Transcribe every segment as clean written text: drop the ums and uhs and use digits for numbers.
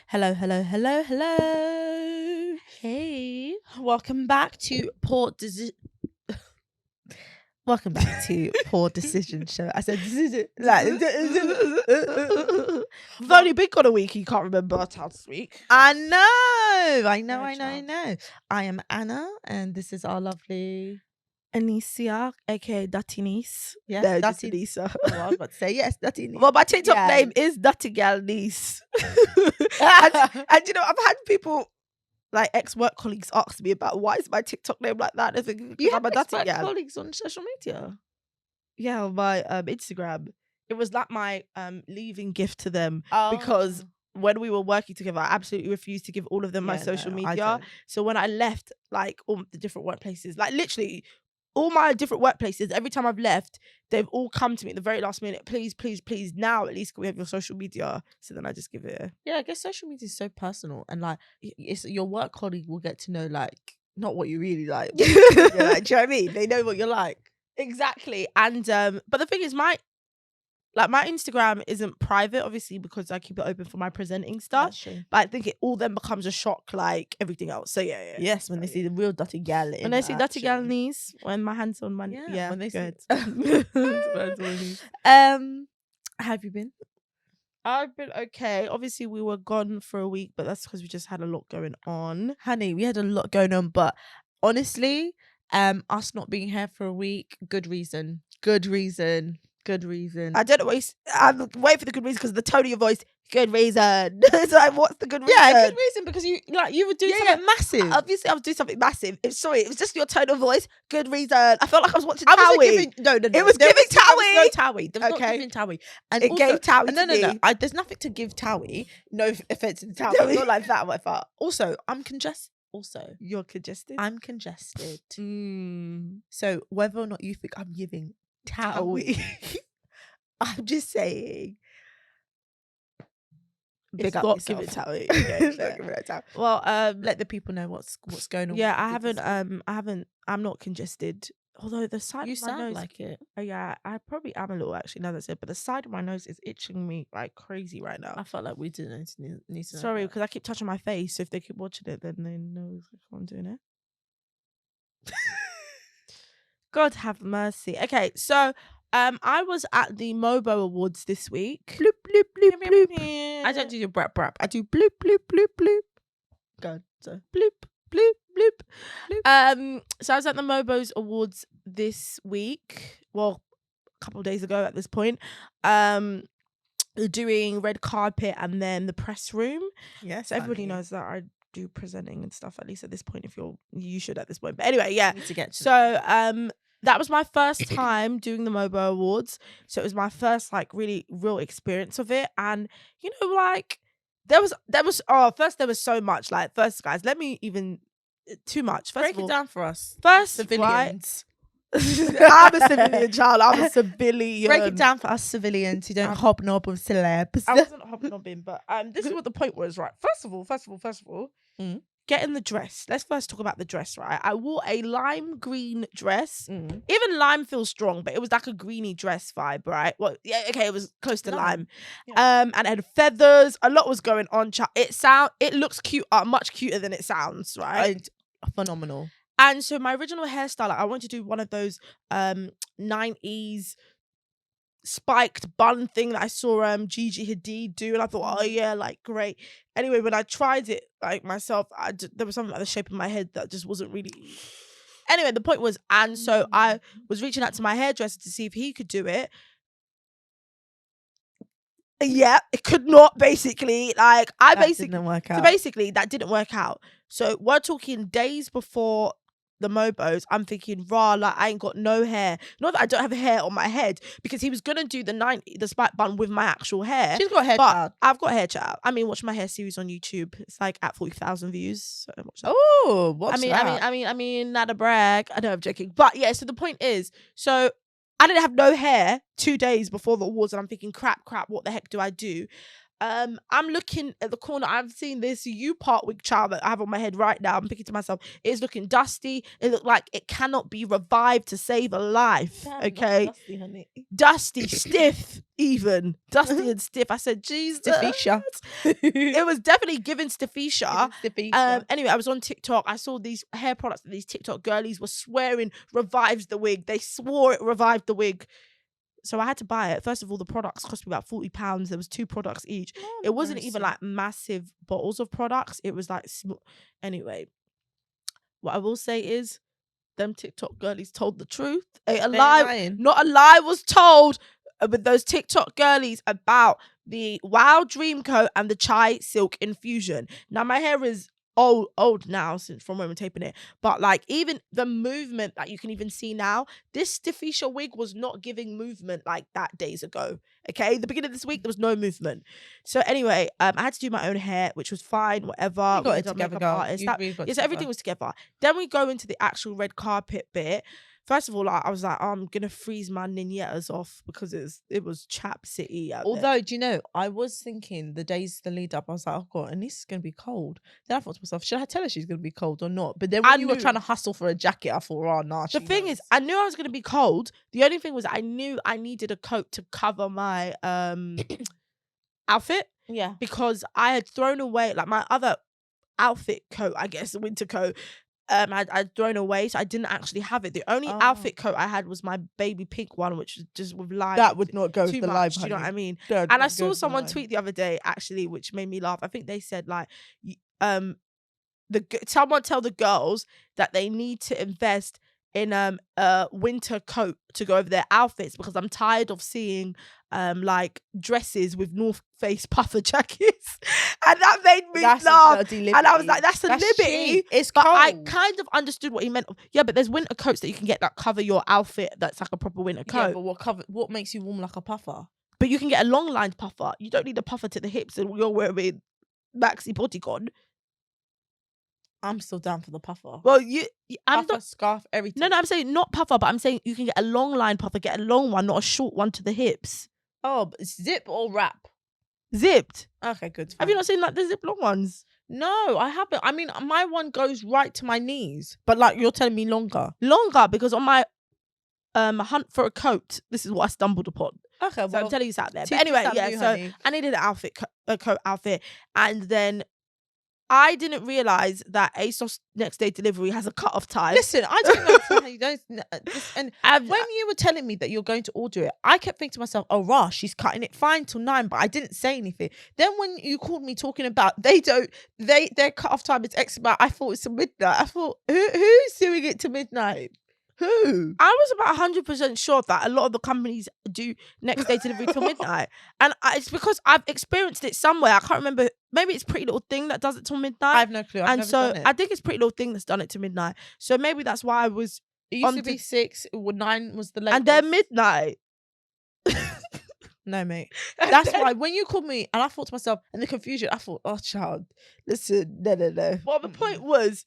Hello, hello, hello, hello. Hey. Welcome back to Welcome back to Poor Decision Show. I said decision. We've only been gone a week. You can't remember our town this week. I know. Yeah, I am Anna, and this is our lovely. Anissa, aka Dutty Niece. Yes, No, just Dutty- Anissa. Oh, I was about to say yes, Dutty. Well, my TikTok Yeah. name is Dutty Gal Niece. and you know, I've had people, like ex-work colleagues, ask me about why is my TikTok name like that. They think You because have I'm a Dutty expert gal. colleagues on social media. Yeah, on my Instagram. It was like my leaving gift to them Oh. because when we were working together, I absolutely refused to give all of them my Yeah, social no, I media. don't. So when I left, like all the different workplaces, like literally all my different workplaces, every time I've left, they've all come to me at the very last minute. Please, please, please, now at least can we have your social media? So then I just give it. Yeah, I guess social media is so personal, and like it's your work colleague will get to know like not what you really like. But Yeah, like, do you know what I mean? They know what you're like. Exactly. And but the thing is, my Instagram isn't private, obviously, because I keep it open for my presenting stuff. That's true. But I think it all then becomes a shock like everything else. So yeah. Yes, when they see the real Dirty Gal. When they see Dirty Gal Niece, when my hands on my yeah, when they go see. ahead. How have you been? I've been okay. Obviously, we were gone for a week, but that's because we just had a lot going on. Honey, we had a lot going on, but honestly, us not being here for a week, good reason. I don't know. I'm waiting for the good reason because the tone of your voice. Good reason. It's like, what's the good reason? Yeah, good reason because you would do something massive. Obviously, I was doing something massive. Sorry, it was just your tone of voice. Good reason. I felt like I was watching I Towie. wasn't giving. No. It was giving Towie. There was no Towie. There was not Okay. giving Towie. And It also, gave Towie No. to me. There's nothing to give Towie. No offense to Towie. Not like that. Whatever. Also, I'm congested. You're congested. I'm congested. Mm. So whether or not you think I'm giving Towie, I'm just saying. Big It's up not yourself. giving Towie. Okay, It's not giving Towie. Well, Let the people know what's going on. yeah, with I haven't. I'm not congested. Although the side You of my sound nose, like it. yeah, I probably am a little actually. Now that's it, but the side of my nose is itching me like crazy right now. I felt like we didn't need to know Sorry, that. because I keep touching my face. So if they keep watching it, then they know I'm doing it. God have mercy. Okay, so I was at the MOBO Awards this week. Bloop bloop bloop bloop. I don't do your brap brap. I do bloop bloop bloop bloop. Go. So bloop bloop bloop. So I was at the MOBO's Awards this week. Well, a couple of days ago at this point. Doing red carpet and then the press room. yes, So everybody knows that I do presenting and stuff, at least at this point, if you should at this point. But anyway, yeah. Need to get to So that was my first time doing the MOBO Awards. So it was my first like really real experience of it. And you know, like there was first there was so much. Like first, guys, let me even too much. First break of all, it down for us. First, Civilians. Right? I'm a civilian child. I'm a civilian. Break it down for us civilians who don't hobnob with celebs. I wasn't hobnobbing, but this is what the point was, right? First of all, getting the dress. Let's first talk about the dress, right? I wore a lime green dress. Even lime feels strong, but it was like a greeny dress vibe, right? Well, yeah, okay, it was close to lime. Yeah. And it had feathers. A lot was going on. It looks cute, much cuter than it sounds, right? Phenomenal. And so my original hairstyle, like, I wanted to do one of those 90s spiked bun thing that I saw Gigi Hadid do, and I thought, oh yeah, like great. Anyway, when I tried it like myself, there was something about the shape of my head that just wasn't really. Anyway, the point was, and so I was reaching out to my hairdresser to see if he could do it. Yeah, it could not. Basically, like didn't work out. So basically, that didn't work out. So we're talking days before the MOBOs. I'm thinking, like I ain't got no hair. Not that I don't have hair on my head, because he was gonna do the spike bun with my actual hair. She's got hair, but child. I've got hair, child. I mean, watch my hair series on YouTube. It's like at 40,000 views. So watch that. Oh, what's that? I mean, not a brag. I know I'm joking, but yeah. So the point is, so I didn't have no hair 2 days before the awards, and I'm thinking, crap, what the heck do I do? I'm looking at the corner. I've seen this U-part wig charm that I have on my head right now. I'm thinking to myself, it's looking dusty. It looked like it cannot be revived to save a life. Damn, Okay, that's dusty, honey. dusty, stiff, even dusty and stiff. I said, Jesus, Stiffisha. it was definitely giving Stiffisha. Stiffisha. Anyway, I was on TikTok. I saw these hair products that these TikTok girlies were swearing revives the wig. They swore it revived the wig. So I had to buy it. First of all, the products cost me about £40. There was 2 products each. Oh, It wasn't mercy. even like massive bottles of products. It was like small. Anyway, what I will say is, them TikTok girlies told the truth. A lie, lying. not a lie, was told with those TikTok girlies about the Wild Dream Coat and the Chai Silk Infusion. Now my hair is old now since from when we're taping it, but like even the movement that you can even see now, this Stiffisha wig was not giving movement like that days ago. Okay, the beginning of this week there was no movement. So anyway, I had to do my own hair, which was fine, whatever. You got We it had a together, makeup girl. artist. You That- really got yes, together. everything was together. Then we go into the actual red carpet bit. First of all, I was like, I'm gonna freeze my ninettas off because it was Chap City out there. Although, do you know, I was thinking the days the lead up, I was like, oh God, Anissa's going to be cold. Then I thought to myself, should I tell her she's going to be cold or not? But then when you were trying to hustle for a jacket, I thought, oh, nah. The thing is, I knew I was going to be cold. The only thing was I knew I needed a coat to cover my outfit. Yeah. Because I had thrown away, like my other outfit coat, I guess, the winter coat, I'd thrown away, so I didn't actually have it. The only outfit coat I had was my baby pink one, which was just with lime. That would not go too with the much, lime, do you know what I mean? That And I would saw go with the someone lime. tweet the other day, actually, which made me laugh. I think they said, like, someone tell the girls that they need to invest in a winter coat to go over their outfits, because I'm tired of seeing like dresses with North Face puffer jackets. And that made me laugh. And I was like, that's a liberty. Cheap. It's but cold. I kind of understood what he meant. Yeah, but there's winter coats that you can get that cover your outfit, that's like a proper winter coat. Yeah, but what makes you warm like a puffer? But you can get a long lined puffer. You don't need a puffer to the hips and you're wearing maxi bodycon. I'm still down for the puffer. Well, I'm puffer, not scarf, everything. No, I'm saying not puffer, but I'm saying you can get a long line puffer, get a long one, not a short one to the hips. Oh, but zip or wrap? Zipped. Okay, good. Have you not seen like the zip long ones? No, I haven't. I mean, my one goes right to my knees, but like you're telling me longer. Longer, because on my hunt for a coat, this is what I stumbled upon. Okay, so well, I'm telling you that there. But anyway, yeah. So honey. I needed an a coat outfit, and then I didn't realize that ASOS next day delivery has a cut-off time. Listen, I don't know how you don't. And when you were telling me that you're going to order it, I kept thinking to myself, "Oh, rah, she's cutting it fine till 9," but I didn't say anything. Then when you called me talking about their cut-off time is X amount, I thought it's a midnight. I thought, who's doing it to midnight? Who? I was about 100% sure that a lot of the companies do next day delivery till midnight. And it's because I've experienced it somewhere. I can't remember. Maybe it's Pretty Little Thing that does it till midnight. I have no clue. I've never done it. I think it's Pretty Little Thing that's done it to midnight. So maybe that's why I was. It used to be 6, 9 was the latest. And then midnight. No, mate. That's why when you called me and I thought to myself, and the confusion, I thought, oh, child, listen, no. Well, the point was,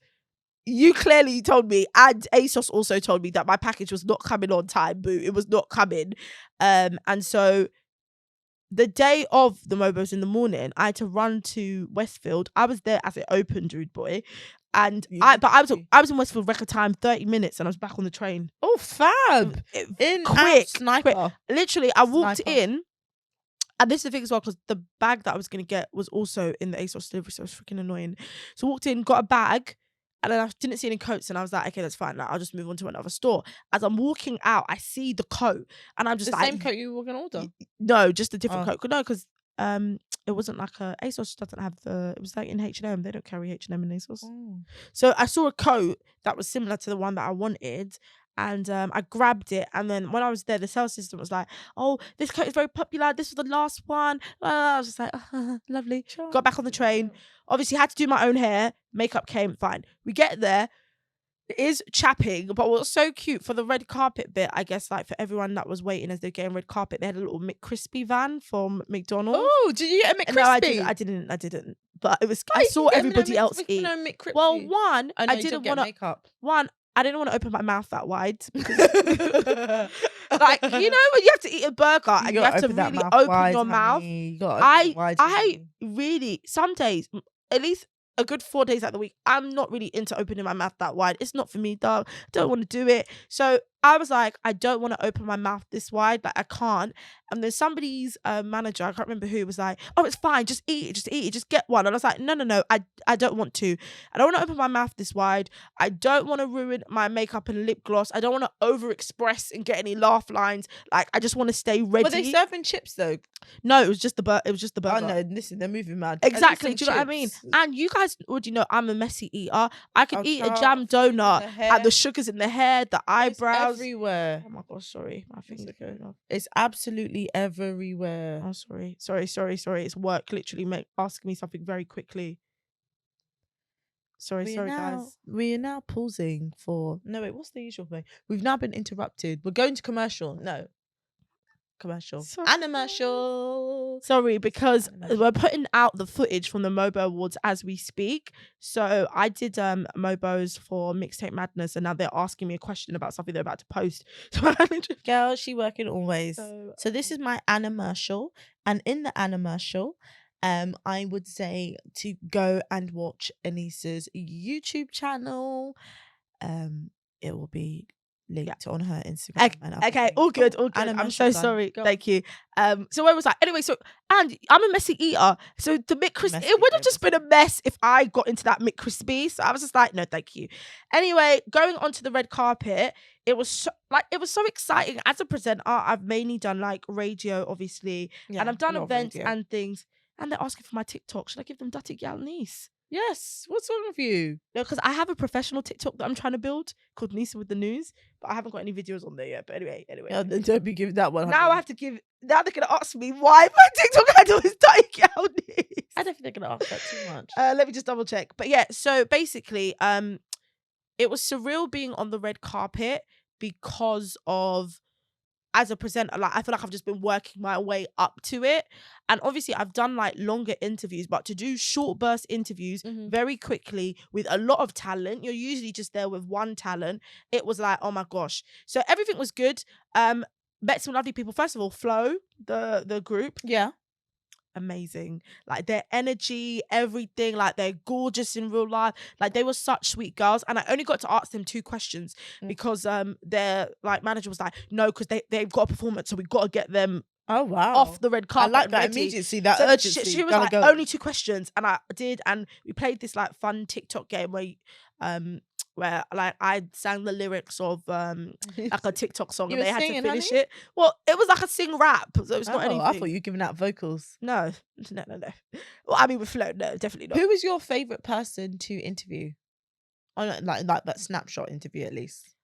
you clearly told me, and ASOS also told me that my package was not coming on time, boo. It was not coming. And so the day of the MOBOs in the morning, I had to run to Westfield. I was there as it opened, rude boy. And I was in Westfield record time, 30 minutes, and I was back on the train. Oh, fab. Quick. Sniper. Literally, I walked in. And this is the thing as well, because the bag that I was going to get was also in the ASOS delivery, so it was freaking annoying. So I walked in, got a bag, and then I didn't see any coats, and I was like, okay, that's fine. Like, I'll just move on to another store. As I'm walking out, I see the coat, and I'm just the same coat you were going to order? No, just a different coat. No, because it wasn't like ASOS doesn't have it was like in H&M. They don't carry H&M in ASOS. Oh. So I saw a coat that was similar to the one that I wanted, and I grabbed it. And then when I was there, the sales assistant was like, oh, this coat is very popular. This was the last one. I was just like, lovely. Sure. Got back on the train. Obviously, had to do my own hair. Makeup came, fine. We get there. It is chapping, but what's so cute for the red carpet bit, I guess, like for everyone that was waiting as they're getting red carpet, they had a little McCrispy van from McDonald's. Oh, did you get a McCrispy? No, I didn't. But it was. I saw everybody else eat. Well, one, I didn't want to. One, I didn't want to open my mouth that wide because, like, you know, when you have to eat a burger and you have to really open your mouth. I really, some days, at least a good 4 days out of the week, I'm not really into opening my mouth that wide. It's not for me, dog. Don't want to do it. So I was like, I don't want to open my mouth this wide. Like, I can't. And then somebody's manager, I can't remember who, was like, oh, it's fine. Just eat it. Just get one. And I was like, no. I don't want to. I don't want to open my mouth this wide. I don't want to ruin my makeup and lip gloss. I don't want to overexpress and get any laugh lines. Like, I just want to stay ready. Were they serving chips though? No, it was just the burger. Oh no, listen, they're moving mad. Exactly. Do you know what I mean? And you guys already know I'm a messy eater. I can eat a jam donut and the sugars in the hair, the eyebrows. It's everywhere. Oh my gosh, sorry. My finger's going off. It's absolutely everywhere. Oh, sorry. It's work literally asking me something very quickly. Sorry, guys. We are now pausing for... No, wait, what's the usual thing? We've now been interrupted. We're going to commercial. No. Commercial. Animation. Sorry, because we're putting out the footage from the MOBO Awards as we speak. So I did MOBOs for Mixtape Madness, and now they're asking me a question about something they're about to post. So girl, she working always. So this is my animation, and in the animation, I would say to go and watch Anissa's YouTube channel. It will be linked on her Instagram. Okay, all good. I'm so sorry. Thank you. So where was I? Anyway, and I'm a messy eater. So the McCrispy, it would have just been a mess if I got into that McCrispy. So I was just like, no, thank you. Anyway, going onto the red carpet, it was so exciting. As a presenter, I've mainly done like radio, obviously, and I've done events and things. And they're asking for my TikTok. Should I give them Dutty Gal Niece? Yes. What's wrong with you? No, because I have a professional TikTok that I'm trying to build called Nisa with the News, but I haven't got any videos on there yet. But anyway. No, then don't be giving that one. Now I have to give. Now they're gonna ask me why my TikTok handle is Dutty Gal Niece. I don't think they're gonna ask that too much. Let me just double check. But yeah, so basically, it was surreal being on the red carpet because of. As a presenter, like I feel like I've just been working my way up to it. And obviously I've done like longer interviews, but to do short burst interviews very quickly with a lot of talent, you're usually just there with one talent. It was like, oh my gosh. So everything was good. Met some lovely people. First of all, Flo, the group. Yeah. Amazing. Like their energy, everything, like they're gorgeous in real life. Like they were such sweet girls. And I only got to ask them 2 questions because their like manager was like, no, because they've got a performance, so we got to get them off the red carpet. I like that immediacy, that urgency. She was like, only 2 questions. And I did, and we played this like fun TikTok game where like I sang the lyrics of like a TikTok song and they had to finish it. Well, it was like a sing rap, so it was not anything. I thought you were giving out vocals. No. Well, I mean with Flo, no, definitely not. Who was your favourite person to interview? Like that snapshot interview at least.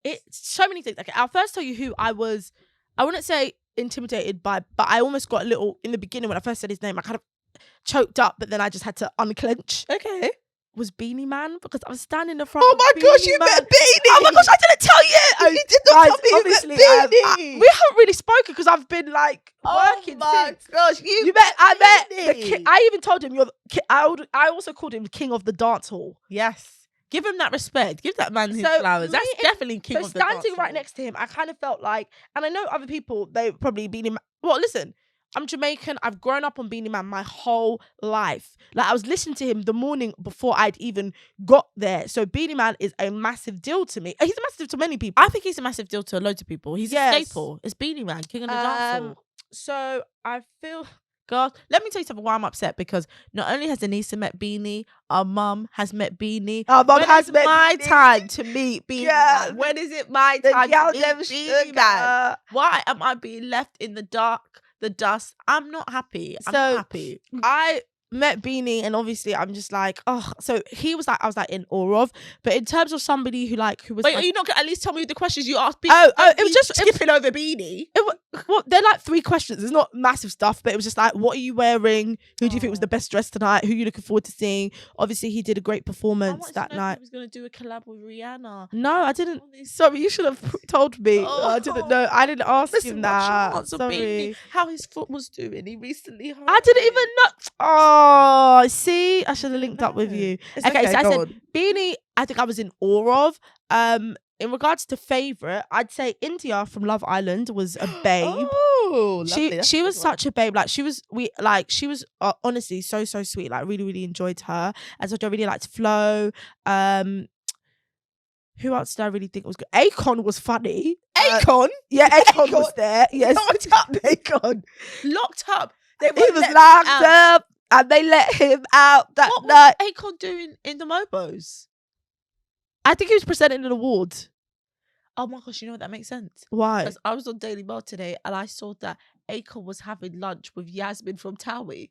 It's so many things. Okay, I'll first tell you who I wouldn't say intimidated by, but I almost got a little in the beginning when I first said his name. I kind of choked up, but then I just had to unclench. Okay. Was Beanie Man, because I was standing in front. Oh my gosh, you met Beanie! Oh my gosh, I didn't tell you. You did not tell me you met Beanie. We haven't really spoken because I've been like working. Oh my gosh, I met the king. I even told him I also called him King of the Dance Hall. Yes. Give him that respect. Give that man his flowers. That's definitely King of the Dance Hall. Standing right next to him, I kind of felt like, and I know other people, they probably Beanie Man. Well, listen, I'm Jamaican. I've grown up on Beanie Man my whole life. Like I was listening to him the morning before I'd even got there. So Beanie Man is a massive deal to me. He's a massive to many people. I think he's a massive deal to loads of people. He's a staple. It's Beanie Man, King of the Dance Hall. So I feel... God, let me tell you something why I'm upset, because not only has Anissa met Beanie, our mum has met Beanie. Our mum has met my time to meet Beanie. Yeah. When is it my time to meet Beanie Man? Why am I being left in the dark, the dust? I'm not happy. I'm not happy. I met Beanie and obviously I'm just like, oh, so he was like, I was like in awe of, but in terms of somebody who was wait, like, are you not gonna at least tell me the questions you asked Beanie? Oh, it was just skipping over Beanie. Well, they're like 3 questions. It's not massive stuff, but it was just like, what are you wearing? Who do you think was the best dressed tonight? Who are you looking forward to seeing? Obviously, he did a great performance that night. He was going to do a collab with Rihanna. No, I didn't. Sorry, you should have told me. I didn't know. I didn't ask him that. Sorry. How his foot was doing. He recently hurt I didn't even know. Oh, see, I should have linked up with you. Okay, so I said Beanie. I think I was in awe of. In regards to favorite, I'd say India from Love Island was a babe. Oh, she was such a babe. Like she was honestly so sweet. Like really really enjoyed her. And so I really liked Flo. Who else did I really think was good? Akon was funny. Akon? Yeah, Akon was there. Yes. Locked up, Akon. Locked up. He was locked up and they let him out that night. What was Akon doing in the MOBOs? I think he was presenting an award. Oh my gosh, you know what? That makes sense. Why? Because I was on Daily Mail today and I saw that Akon was having lunch with Yasmin from Towie.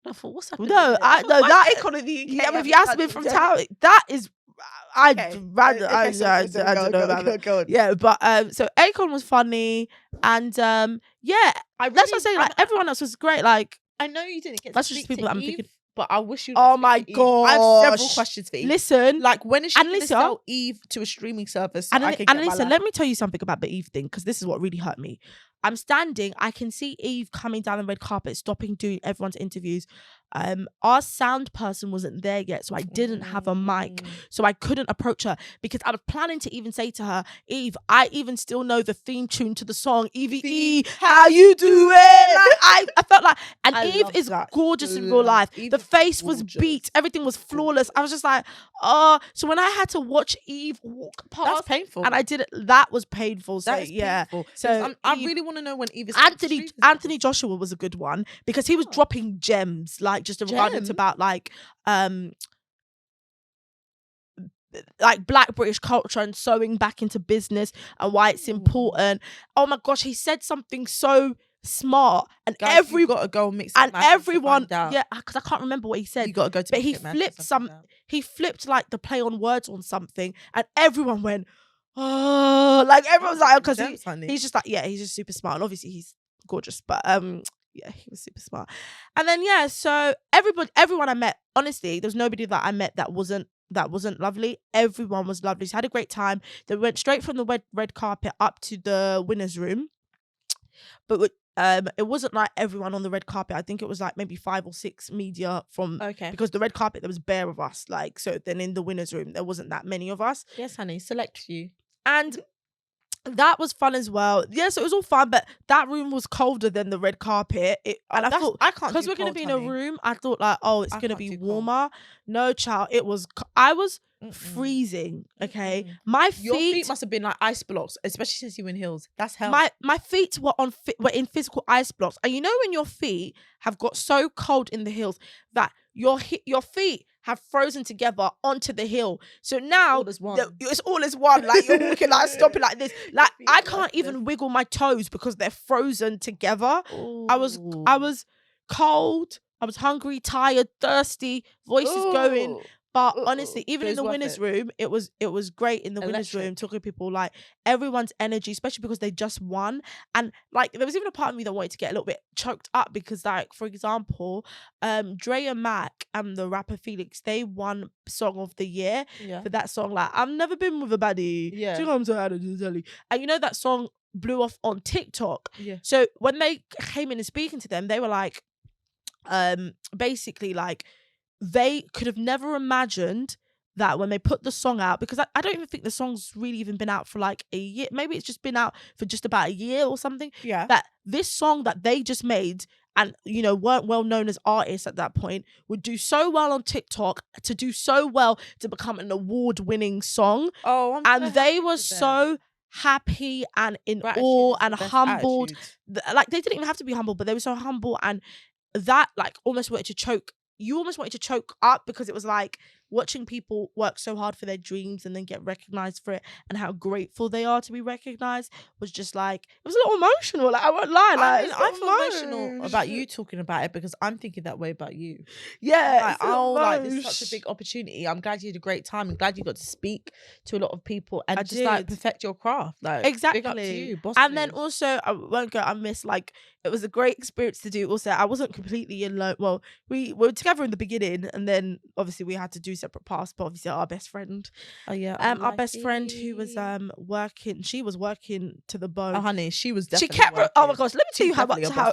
And I thought, what's happening? No, that Akon in the UK. Yeah, with Yasmin from Towie. That is... I don't know about that. Yeah, but so Akon was funny and yeah, that's what I'm saying. Like everyone else was great. Like I know you didn't get that's just people that I'm thinking. But I wish you. Oh my god! I have several questions for Eve. Listen, like when is she going to sell Eve to a streaming service? And listen, let me tell you something about the Eve thing because this is what really hurt me. I'm standing. I can see Eve coming down the red carpet, stopping doing everyone's interviews. Our sound person wasn't there yet, so I didn't have a mic, so I couldn't approach her because I was planning to even say to her, Eve, I even still know the theme tune to the song Evie, how you doing? Like, I felt like, and Eve is gorgeous in real life. The face was beat, everything was flawless. I was just like, oh. So when I had to watch Eve walk past, that's painful, and I did it. That was painful. So painful. So I really want to know when Eve is. Anthony Joshua was a good one because he was dropping gems, like just regarding about like black British culture and sewing back into business and why it's important. Oh my gosh, he said something so smart and everyone got to go and mix it, and everyone because I can't remember what he said. You got to go to, but he flipped like the play on words on something and everyone went, oh, like everyone's like, because he's just like, yeah, he's just super smart and obviously he's gorgeous, but yeah, he was super smart. And then so everyone I met, honestly, there was nobody that I met that wasn't lovely. Everyone was lovely. So I had a great time. They went straight from the red carpet up to the winners' room, but it wasn't like everyone on the red carpet. I think it was like maybe 5 or 6 media from because the red carpet there was bare of us. Like so, then in the winners' room there wasn't that many of us. Yes, honey, select few. And that was fun as well. Yeah, so it was all fun, but that room was colder than the red carpet. I thought I can't because we're gonna be in a room. I thought like, oh, it's gonna be warmer. No, child, it was. I was freezing. Okay, your feet must have been like ice blocks, especially since you were in heels. That's hell. My feet were were in physical ice blocks, and you know when your feet have got so cold in the heels that your feet have frozen together onto the heel. So now it's all as one. Like you're walking like stopping like this. Like I can't even wiggle my toes because they're frozen together. Ooh. I was cold. I was hungry, tired, thirsty, voices going. But honestly, even in the winners' room, it was great in the winners' room, talking to people, like everyone's energy, especially because they just won. And like there was even a part of me that wanted to get a little bit choked up because, like, for example, Dre and Mac and the rapper Felix, they won Song of the Year for that song, like I've never been with a baddie. Yeah. And you know that song blew off on TikTok. Yeah. So when they came in and speaking to them, they were like, basically like, they could have never imagined that when they put the song out, because I don't even think the song's really even been out for like a year. Maybe it's just been out for just about a year or something. Yeah. That this song that they just made and, you know, weren't well known as artists at that point would do so well on TikTok, to do so well to become an award-winning song. Oh, and they were so happy and in awe and humbled. Like they didn't even have to be humble, but they were so humble, and that like almost wanted to choke. You almost wanted to choke up because it was like watching people work so hard for their dreams and then get recognized for it, and how grateful they are to be recognized, was just like, it was a little emotional. Like, I won't lie. Like, I feel emotional about you talking about it because I'm thinking that way about you. Yeah, like, this is such a big opportunity. I'm glad you had a great time. I'm glad you got to speak to a lot of people and just like perfect your craft. Like, exactly. Big up to you, boss and moves. then also, I won't go. I miss, like, it was a great experience to do. Also, I wasn't completely alone. Well, we were together in the beginning, and then obviously we had to do separate paths. But obviously, our best friend, our best friend who was working, she was working to the bone. Oh, honey, she was definitely. She kept. Working. Oh my gosh, let me tell you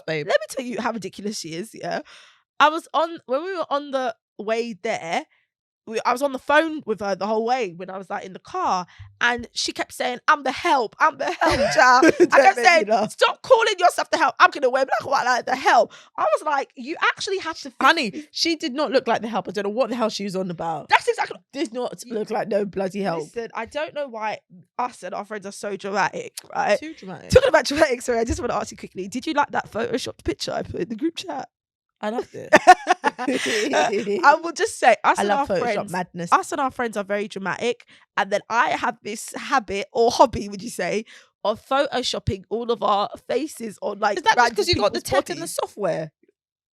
babe. Let me tell you how ridiculous she is. Yeah, when we were on the way there. I was on the phone with her the whole way when I was like in the car, and she kept saying, "I'm the help, child." I kept saying, "Stop calling yourself the help. I'm gonna wear black and white like the help." I was like, "You actually have to." Honey, she did not look like the help. I don't know what the hell she was on about. That's exactly. Did not look like no bloody help. Listen, I don't know why us and our friends are so dramatic, right? Too dramatic. Talking about dramatic, sorry, I just want to ask you quickly. Did you like that photoshopped picture I put in the group chat? I loved it. I will just say, us and our friends, madness. Us and our friends are very dramatic, and then I have this habit or hobby, would you say, of photoshopping all of our faces on, like. Is that just because you got the tech and the software?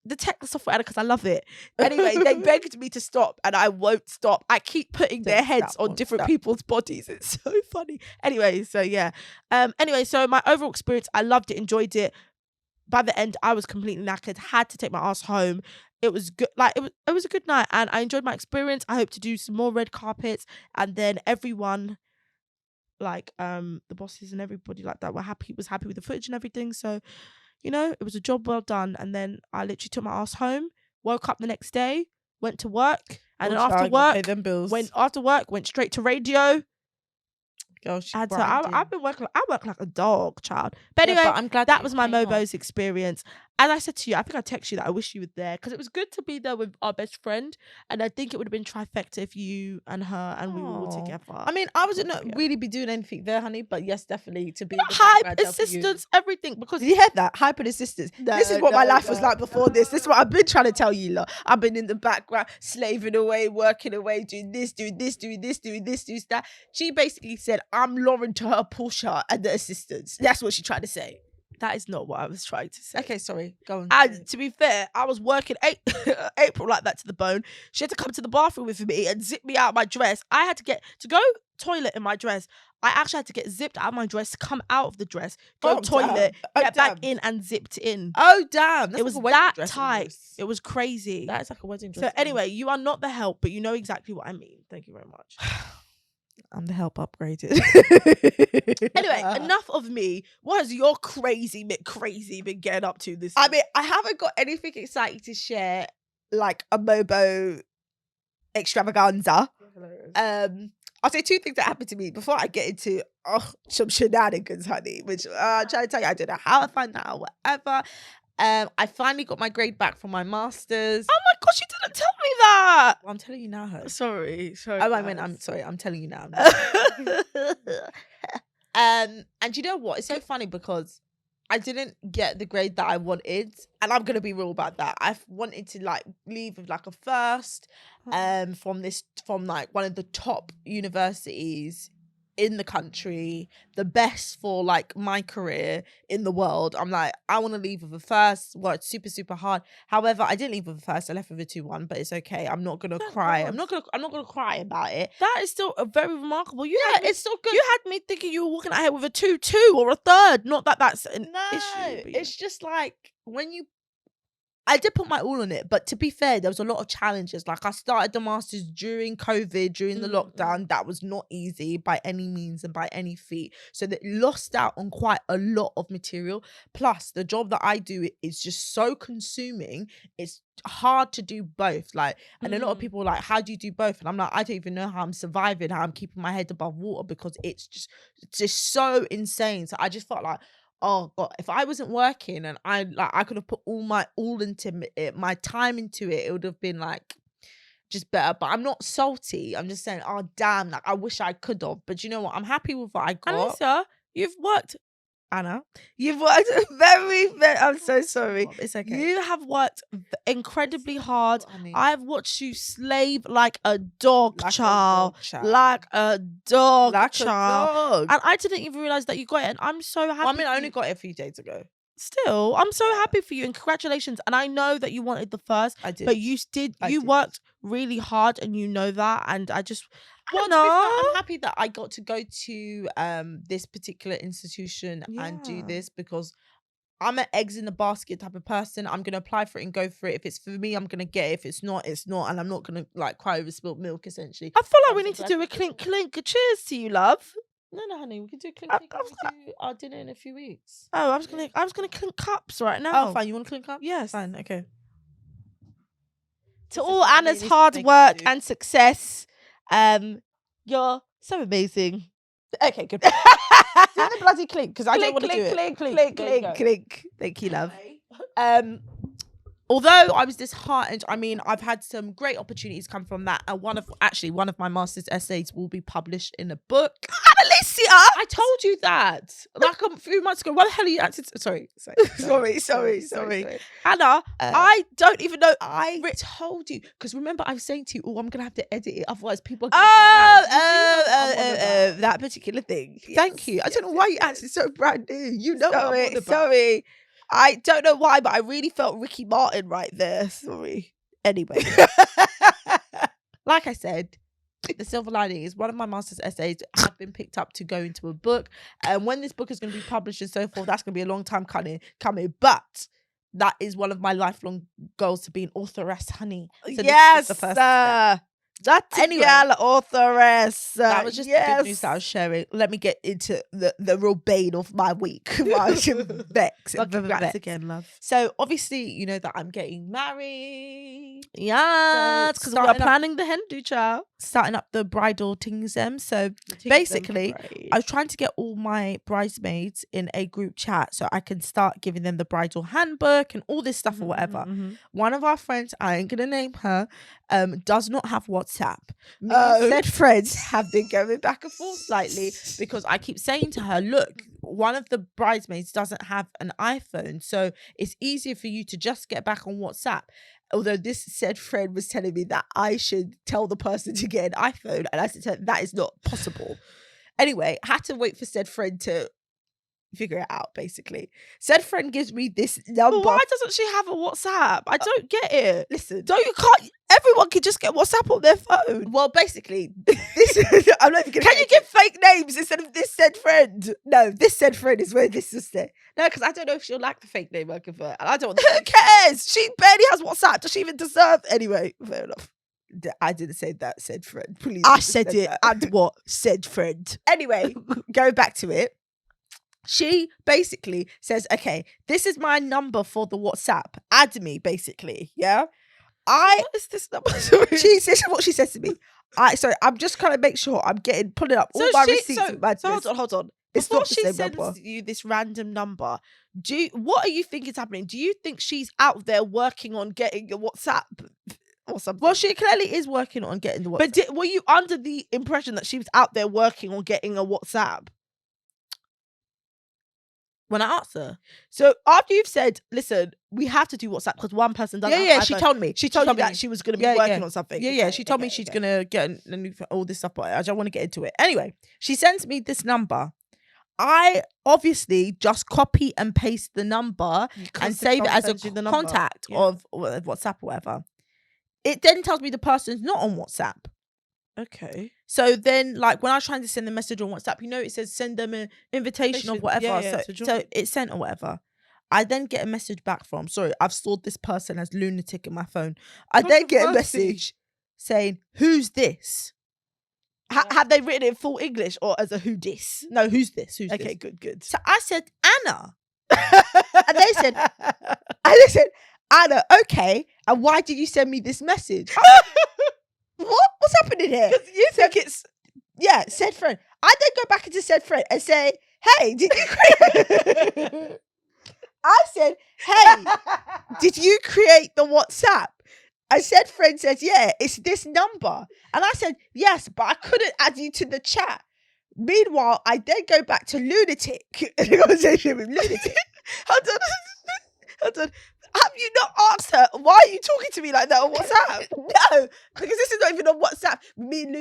The tech, the software, because I love it. Anyway, they begged me to stop, and I won't stop. I keep putting their heads on different people's bodies. It's so funny. Anyway, so yeah. Anyway, so my overall experience, I loved it, enjoyed it. By the end, I was completely knackered, had to take my ass home. It was good. Like, it was a good night, and I enjoyed my experience. I hope to do some more red carpets, and then everyone, like, the bosses and everybody like that was happy with the footage and everything. So, you know, it was a job well done. And then I literally took my ass home, woke up the next day, went to work, and then after work, went straight to radio. Girl, I've been working. I work like a dog, child. But anyway, but I'm glad that was my MOBO's experience. As I said to you, I think I texted you that I wish you were there, because it was good to be there with our best friend, and I think it would have been trifecta if you and her and we were all together. I mean, I wasn't really be doing anything there, honey, but yes, definitely to be hype, assistance, everything. Because you heard that, hype and assistance. This is what my life was like before this. This is what I've been trying to tell you, lot. I've been in the background, slaving away, working away, doing this, doing that. She basically said, "I'm Lauren to her Portia and the assistants." That's what she tried to say. That is not what I was trying to say. Okay, sorry. Go on. And to be fair, I was working April like that to the bone. She had to come to the bathroom with me and zip me out of my dress. I had to go toilet in my dress. I actually had to get zipped out of my dress, come out of the dress, go toilet, get back in and zipped in. Oh, damn. It was that tight. It was crazy. That is like a wedding dress. So anyway, you are not the help, but you know exactly what I mean. Thank you very much. I'm the help upgraded. Anyway, enough of me. What has your crazy been getting up to this week? I mean, I haven't got anything exciting to share, like a MOBO extravaganza. I'll say two things that happened to me before I get into some shenanigans, honey, which I'm trying to tell you, I don't know how I found that out, whatever. I finally got my grade back from my master's. Oh my gosh, you didn't tell me that. Well, I'm telling you now, her. Sorry. I'm sorry. I'm telling you now. And you know what? It's so funny because I didn't get the grade that I wanted, and I'm gonna be real about that. I wanted to like leave with like a first, from like one of the top universities in the country, the best for like my career in the world. I'm like, I want to leave with a first. Well, it's super, super hard. However, I didn't leave with a first. I left with a 2-1, but it's okay. I'm not gonna cry. I'm not gonna cry about it. That is still very remarkable. It's still good. You had me thinking you were walking out here with a 2-2 or a third. Not that that's an issue. It's just like when you. I did put my all on it, but to be fair, there was a lot of challenges. Like I started the masters during COVID, during the lockdown. That was not easy by any means and by any feat. So that lost out on quite a lot of material. Plus, the job that I do is just so consuming. It's hard to do both. Like, and a lot of people are like, how do you do both? And I'm like, I don't even know how I'm surviving, how I'm keeping my head above water, because it's just so insane. So I just felt like, oh God, if I wasn't working and I could have put my all into it, my time into it, it would have been like just better. But I'm not salty. I'm just saying, oh damn, like I wish I could have. But you know what? I'm happy with what I got. Anissa, you've worked Anna, you've worked very, I'm so sorry. It's okay. You have worked incredibly hard. Honey. I've watched you slave like a dog, child. Like a dog. And I didn't even realize that you got it. And I'm so happy. Well, I mean, I only got it a few days ago. Still, I'm so happy for you and congratulations. And I know that you wanted the first. I did. But you worked really hard and you know that. And I just... Well, no, I'm happy that I got to go to this particular institution and do this because I'm an eggs in the basket type of person. I'm gonna apply for it and go for it. If it's for me, I'm gonna get it. If it's not, it's not, and I'm not gonna like cry over spilt milk. Essentially, I feel like we need to do a clink. Cheers to you, love. No, honey, we can do a clink. We'll do our dinner in a few weeks. Oh, I was gonna clink cups right now. Oh, fine. You want to clink up? Yes. Fine. Okay. To all Anna's hard work and success. You're so amazing. Okay, good. Do the bloody clink because I don't want to do it. Clink. Thank you, love. Although I was disheartened, I mean, I've had some great opportunities come from that. And one of my master's essays will be published in a book. Anissa, I told you that like a few months ago. Why the hell are you acting? Sorry. Anna, I don't even know. I told you because remember I was saying to you, "Oh, I'm gonna have to edit it, otherwise people." That particular thing. Thank you. I don't know why you acted so brand new. You know what I'm on about. Sorry. I don't know why, but I really felt Ricky Martin right there. Sorry. Anyway. Like I said, the silver lining is one of my master's essays have been picked up to go into a book. And when this book is going to be published and so forth, that's going to be a long time coming. But that is one of my lifelong goals to be an authoress, honey. So yes, the first step. That's anyway, authoress. That was just the good news that I was sharing. Let me get into the real bane of my week. Vex. Congrats again, love. So obviously, you know that I'm getting married. Yeah, because we're planning the Hindu child. Starting up the bridal things. So basically, I was trying to get all my bridesmaids in a group chat so I can start giving them the bridal handbook and all this stuff or whatever. One of our friends, I ain't gonna name her, does not have WhatsApp. Said friends have been going back and forth slightly because I keep saying to her, look, one of the bridesmaids doesn't have an iPhone, so it's easier for you to just get back on WhatsApp. Although this said friend was telling me that I should tell the person to get an iPhone, and I said to her, that is not possible. Anyway, I had to wait for said friend to figure it out, basically. Said friend gives me this number. But why doesn't she have a WhatsApp? I don't get it. Listen. Everyone can just get WhatsApp on their phone. Well, basically, this I'm not even gonna. Can you give fake names instead of this said friend? No, this said friend is where this is there. No, because I don't know if she'll like the fake name I give her. And I don't want Who cares? She barely has WhatsApp. Does she even deserve? Anyway, fair enough. I didn't say that, said friend. Please. I said it. And what? Said friend. Anyway, going back to it. She basically says, okay, this is my number for the WhatsApp. Add me, basically. Yeah. What is this number? She says what she says to me. I'm just trying to make sure I'm pulling up all my receipts. So hold on. It's not the same sends number. you this random number. What are you thinking is happening? Do you think she's out there working on getting your WhatsApp or something? Well, she clearly is working on getting the WhatsApp. But were you under the impression that she was out there working on getting a WhatsApp? When I asked her. So after you've said, listen, we have to do WhatsApp because one person doesn't have she told me. She told you that she was going to be working on something. Yeah. She told me she's going to get all this stuff, but I don't want to get into it. Anyway, she sends me this number. I obviously just copy and paste the number and save it as a contact of WhatsApp or whatever. It then tells me the person's not on WhatsApp. Okay. So then, like, when I was trying to send a message on WhatsApp, it says send them an invitation or whatever. So it's sent or whatever. I then get a message back from, sorry, I've stored this person as lunatic in my phone. I then get a message saying, who's this? Have they written it in full English or as a who dis? No, who's this? Okay, good. So I said, Anna. And they said, Anna, okay. And why did you send me this message? What? What's happening here? Because you think it's... Yeah, said friend. I then go back into said friend and say, hey, did you create... I said, hey, did you create the WhatsApp? And said friend says, yeah, it's this number. And I said, yes, but I couldn't add you to the chat. Meanwhile, I then go back to Lunatic. The conversation with Lunatic. Hold on. Have you not asked her, why are you talking to me like that on WhatsApp? No, because this is not even on WhatsApp. Me and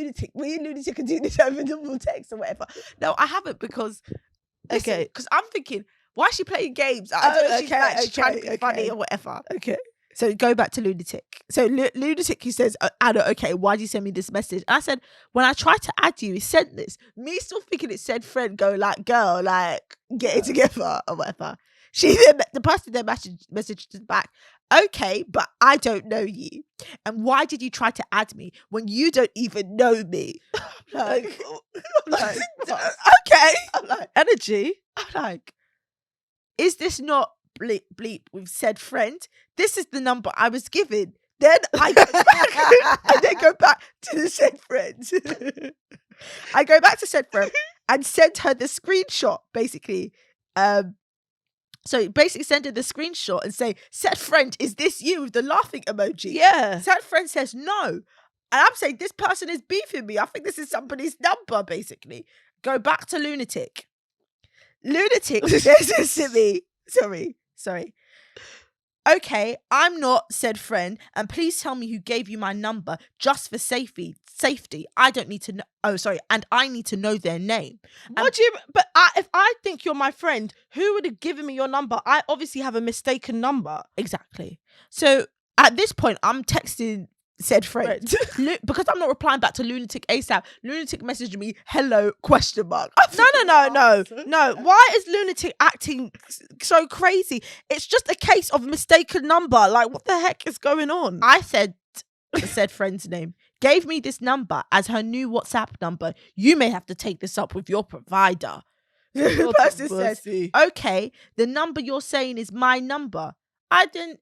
Lunatic can do this over normal text or whatever. No, I haven't because, because I'm thinking, why is she playing games? I don't know, she's trying to be funny or whatever. Okay. So go back to Lunatic. So Lunatic, he says, Anna, okay, why did you send me this message? And I said, when I tried to add you, it sent this. Me still thinking it said friend, go like, girl, like, get it together or whatever. The person then messaged back, okay, but I don't know you. And why did you try to add me when you don't even know me? I'm like, okay. I'm like, energy. I'm like, is this not bleep with said friend? This is the number I was given. Then I go back to the said friend. I go back to said friend and sent her the screenshot, basically. So basically send her the screenshot and say, said friend, is this you, with the laughing emoji? Yeah. Said friend says no. And I'm saying, this person is beefing me. I think this is somebody's number, basically. Go back to Lunatic. Lunatic says to me, sorry. Okay, I'm not said friend, and please tell me who gave you my number just for safety. I don't need to know. Oh, sorry, and I need to know their name. If I think you're my friend, who would have given me your number? I obviously have a mistaken number. Exactly. So at this point, I'm texting said friend because I'm not replying back to Lunatic ASAP. Lunatic messaged me, hello, question mark. No. Why is Lunatic acting so crazy? It's just a case of mistaken number. Like, what the heck is going on? I said friend's name, gave me this number as her new WhatsApp number. You may have to take this up with your provider. The person says, okay, the number you're saying is my number. I then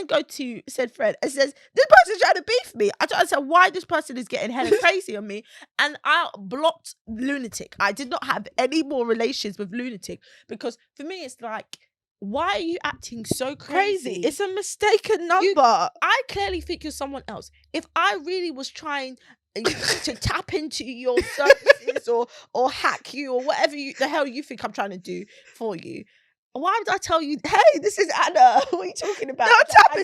go to said friend and says, this person's trying to beef me. I don't understand why this person is getting hella crazy on me. And I blocked Lunatic. I did not have any more relations with Lunatic because for me, it's like, why are you acting so crazy? It's a mistaken number. I clearly think you're someone else. If I really was trying to tap into your services or hack you or whatever the hell you think I'm trying to do for you, why would I tell you, hey, this is Anna? What are you talking about? Don't tap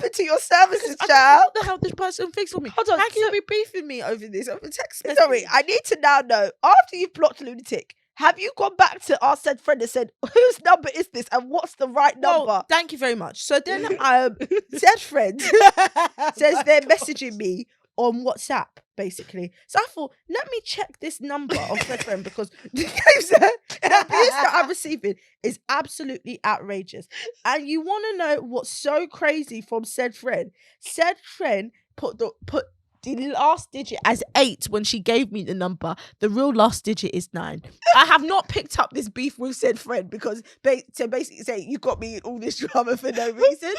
into your services, child. What the hell this person thinks of me? Hold on. How can you be beefing me over this? Over text message? Sorry, I need to now know, after you've blocked Lunatic, have you gone back to our said friend and said, whose number is this and what's the right number? Well, thank you very much. So then said friend says they're messaging me on WhatsApp, basically. So I thought, let me check this number of said friend because the abuse that I'm receiving is absolutely outrageous. And you want to know what's so crazy from said friend? Said friend put the last digit as 8 when she gave me the number. The real last digit is 9. I have not picked up this beef with said friend because to basically say you got me in all this drama for no reason.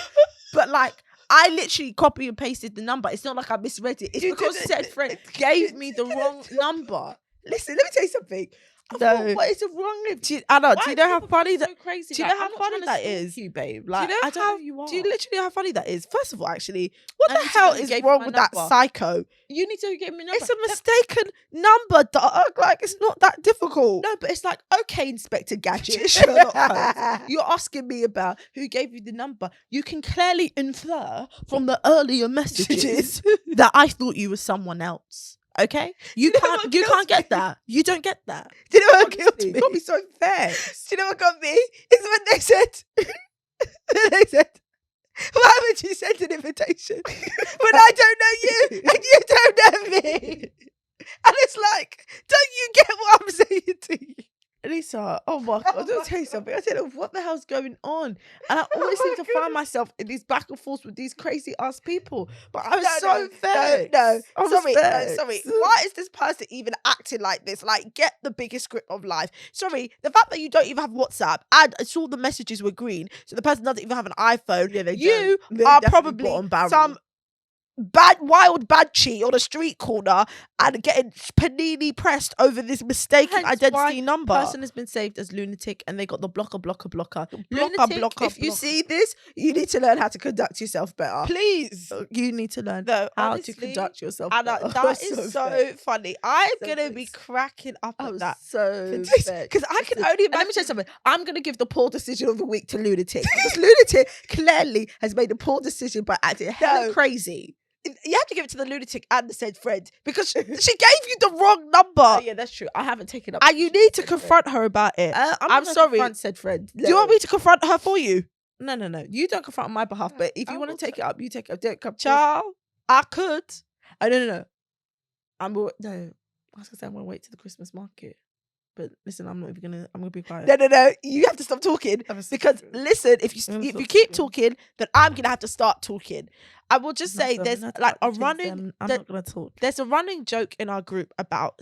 But like, I literally copy and pasted the number. It's not like I misread it. It's because said friend gave me the wrong number. Listen, let me tell you something. What is wrong with you? Anna, do you know how funny that? Do you know how funny that is, you babe? Like, I don't know who you are. Do you literally know how funny that is? First of all, actually, what the hell is wrong with that psycho? You need to give me a number. It's a mistaken number, dog. Like, it's not that difficult. No, but it's like, okay, Inspector Gadget, Sherlock Holmes, you're asking me about who gave you the number. You can clearly infer from the earlier messages that I thought you were someone else. Okay, you can't get that. You don't get that. Do you know what killed me? Got me so fast. Do you know what got me? Is when they said, why would you send an invitation when I don't know you and you don't know me? And it's like, don't you get what I'm saying to you? Anissa, oh my God, I'll tell you something. I don't know what the hell's going on. And I always seem to find myself in these back and forths with these crazy ass people. But I was sorry. Why is this person even acting like this? Like, get the biggest grip of life. Sorry, the fact that you don't even have WhatsApp and I saw the messages were green, so the person doesn't even have an iPhone. Yeah, you are probably some wild banshee on a street corner and getting panini pressed over this mistaken Hence identity why number. Person has been saved as lunatic, and they got the blocker. Blocker, If you see this, you need to learn how to conduct yourself better. Please. You need to learn how to conduct yourself And better. that is so funny. I'm gonna be cracking up at that. Because I can only imagine. Let me tell you something. I'm gonna give the poor decision of the week to lunatic, because lunatic clearly has made a poor decision by acting hella crazy. You have to give it to the lunatic and the said friend, because she gave you the wrong number. Oh, yeah, that's true. I haven't taken up. And you need to confront her about it. I'm sorry. Confront said friend. Do you want me to confront her for you? No. You don't confront on my behalf. But if you want to take it up, you take it up. Don't come. Child, I could. Oh, no. I was gonna say I'm gonna wait to the Christmas market. But listen, I'm gonna be quiet. No. You have to stop talking, because listen, if you keep talking, then I'm gonna have to start talking. I will just say there's like a running. I'm not gonna talk. There's a running joke in our group about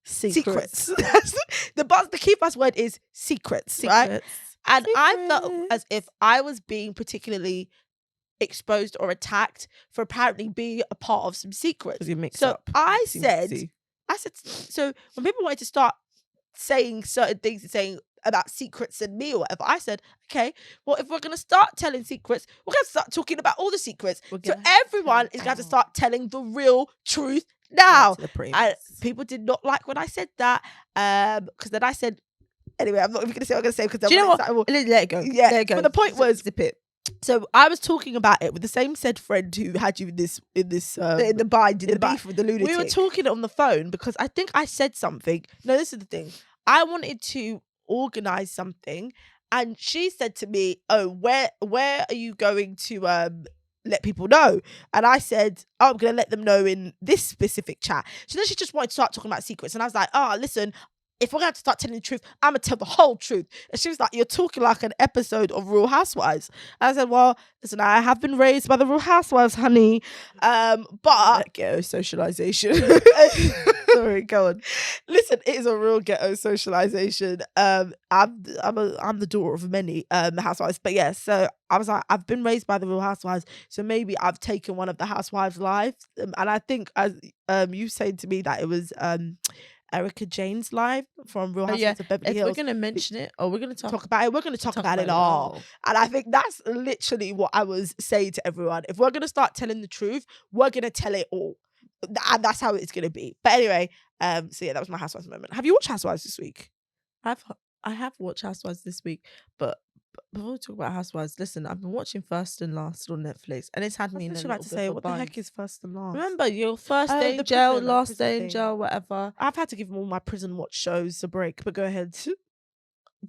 secrets. The key buzzword is secrets, right? And I felt as if I was being particularly exposed or attacked for apparently being a part of some secrets. So I said, so when people wanted to start saying certain things and saying about secrets and me or whatever, I said, okay, well, if we're going to start telling secrets, we're going to start talking about all the secrets. So everyone is going to start telling the real truth now. And people did not like when I said that, because then I said, anyway, I'm not even going to say what I'm going to say, because do you know what? Let it go. Yeah, let it go. But the point was, zip it. So I was talking about it with the same said friend who had you in the beef with the lunatic. We were talking on the phone because I think I said something. No, this is the thing. I wanted to organize something, and she said to me, "Oh, where are you going to let people know?" And I said, "Oh, I'm going to let them know in this specific chat." So then she just wanted to start talking about secrets, and I was like, "Oh, listen, if we're going to start telling the truth, I'm going to tell the whole truth." And she was like, "You're talking like an episode of Real Housewives." And I said, "Well, listen, I have been raised by the Real Housewives, honey. But ghetto socialization." Sorry, go on. Listen, it is a real ghetto socialization. I'm the daughter of many housewives. But yeah, so I was like, I've been raised by the Real Housewives, so maybe I've taken one of the housewives' lives. And I think, as you said to me, that it was Erica Jane's live from Real Housewives of Beverly Hills. We're going to mention it, or we're going to talk about it, we're going to talk about it all. And I think that's literally what I was saying to everyone. If we're going to start telling the truth, we're going to tell it all. And that's how it's going to be. But anyway, so yeah, that was my Housewives moment. Have you watched Housewives this week? I have watched Housewives this week, but before we talk about Housewives, listen, I've been watching First and Last on Netflix, and it's had me in a little bit of a what the heck is First and Last? Remember, your first day in jail, last day in jail, whatever. I've had to give all my prison watch shows a break, but go ahead. Do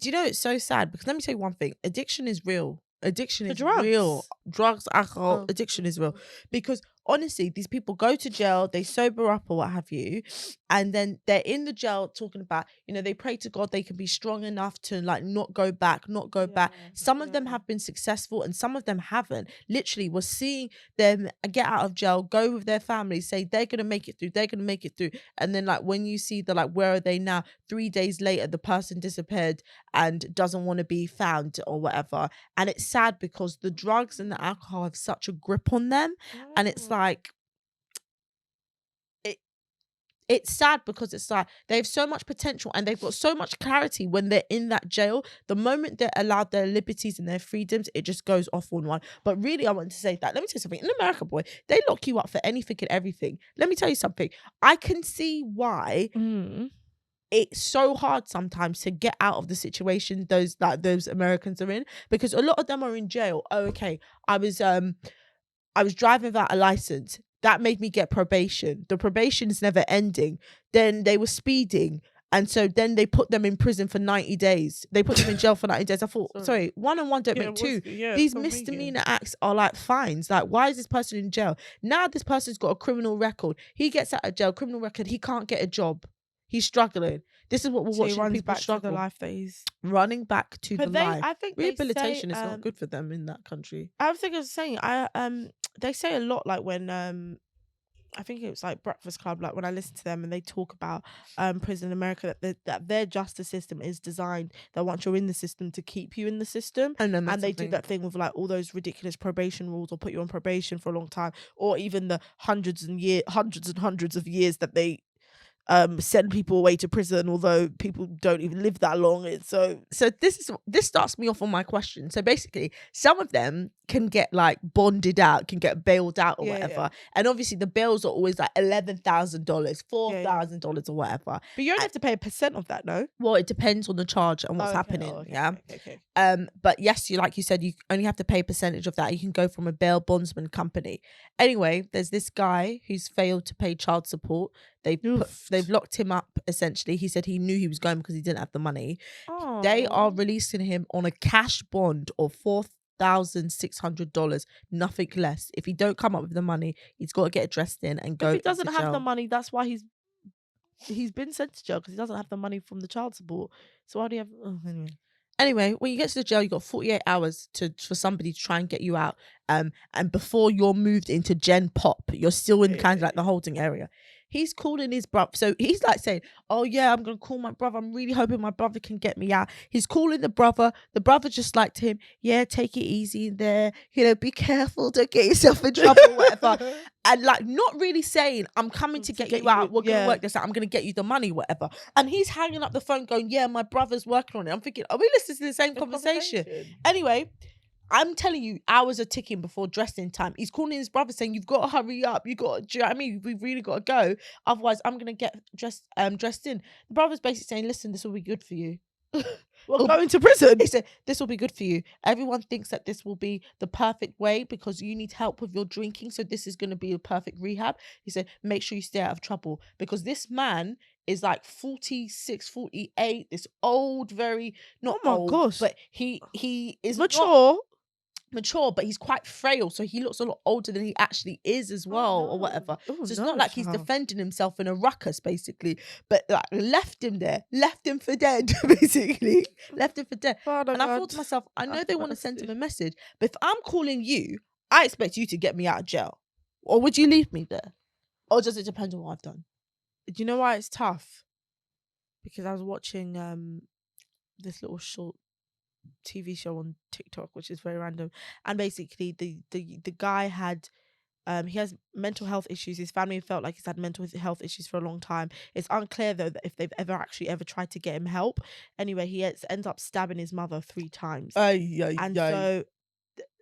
you know, it's so sad, because let me tell you one thing. Addiction is real. Addiction is real. Drugs, alcohol, addiction is real. Because honestly, these people go to jail, they sober up or what have you, and then they're in the jail talking about, they pray to God they can be strong enough to like not go back. Some of them have been successful and some of them haven't. Literally, we're seeing them get out of jail, go with their families, say they're going to make it through. And then like when you see the like, where are they now? 3 days later, the person disappeared and doesn't want to be found or whatever. And it's sad because the drugs and the alcohol have such a grip on them. And it's like, it's sad because it's like they have so much potential and they've got so much clarity when they're in that jail. The moment they're allowed their liberties and their freedoms, it just goes off on one. But really, I want to say that. Let me tell you something. In America, boy, they lock you up for anything and everything. Let me tell you something. I can see why it's so hard sometimes to get out of the situation those Americans are in, because a lot of them are in jail. Oh, okay. I was driving without a license. That made me get probation. The probation is never ending. Then they were speeding. And so then they put them in prison for 90 days. They put them in jail for 90 days. I thought, sorry, 1 and 1 don't make 2. These misdemeanor acts are like fines. Like, why is this person in jail? Now this person's got a criminal record. He gets out of jail, criminal record. He can't get a job. He's struggling. This is what we're watching. People struggle. The life that he's running back to the life. I think rehabilitation is not good for them in that country. I think I was saying, they say a lot like when I think it was like Breakfast Club, like when I listen to them and they talk about prison in America, that their justice system is designed that once you're in the system to keep you in the system. And then And they do that thing with like all those ridiculous probation rules, or put you on probation for a long time, or even the hundreds and hundreds of years that they send people away to prison, although people don't even live that long. So this starts me off on my question. So basically, some of them can get like bonded out, can get bailed out or whatever, and obviously the bails are always like $11,000, $4,000 or whatever. But you only have to pay a percent of that, no? Well, it depends on the charge and what's happening. Okay. But yes, like you said, you only have to pay a percentage of that. You can go from a bail bondsman company. Anyway, there's this guy who's failed to pay child support. They've locked him up, essentially. He said he knew he was going because he didn't have the money. Oh. They are releasing him on a cash bond of $4,600, nothing less. If he don't come up with the money, he's got to get dressed in and go. If he doesn't have jail. the money, that's why he's been sent to jail, because he doesn't have the money from the child support. So why do you have... Anyway, when you get to the jail, you got 48 hours for somebody to try and get you out. And before you're moved into Gen Pop, you're still in kind of like the holding area. He's calling his brother. So he's like saying, oh yeah, I'm going to call my brother. I'm really hoping my brother can get me out. He's calling the brother. The brother just like to him, yeah, take it easy in there. You know, be careful. Don't get yourself in trouble, whatever. And like not really saying, I'm coming to get you out. We're going to work this out. I'm going to get you the money, whatever. And he's hanging up the phone going, yeah, my brother's working on it. I'm thinking, are we listening to the same conversation? Anyway, I'm telling you, hours are ticking before dressing time. He's calling his brother saying, you've got to hurry up. Do you know what I mean? We've really got to go. Otherwise, I'm going to get dressed in. The brother's basically saying, listen, this will be good for you. Well, going to prison. He said, this will be good for you. Everyone thinks that this will be the perfect way because you need help with your drinking. So this is going to be a perfect rehab. He said, make sure you stay out of trouble, because this man is like 46, 48, this old, very, not old, gosh. but he is mature, but he's quite frail, so he looks a lot older than he actually is as well, or whatever. So it's not like he's defending himself in a ruckus, basically, but like left him for dead, basically. Left him for dead. And I thought to myself, I know they want to send him a message, but if I'm calling you, I expect you to get me out of jail. Or would you leave me there? Or does it depend on what I've done? Do you know why it's tough? Because I was watching this little short TV show on TikTok, which is very random, and basically the guy had he has mental health issues. His family felt like he's had mental health issues for a long time. It's unclear though that if they've ever tried to get him help. Anyway, he ends up stabbing his mother 3 times. So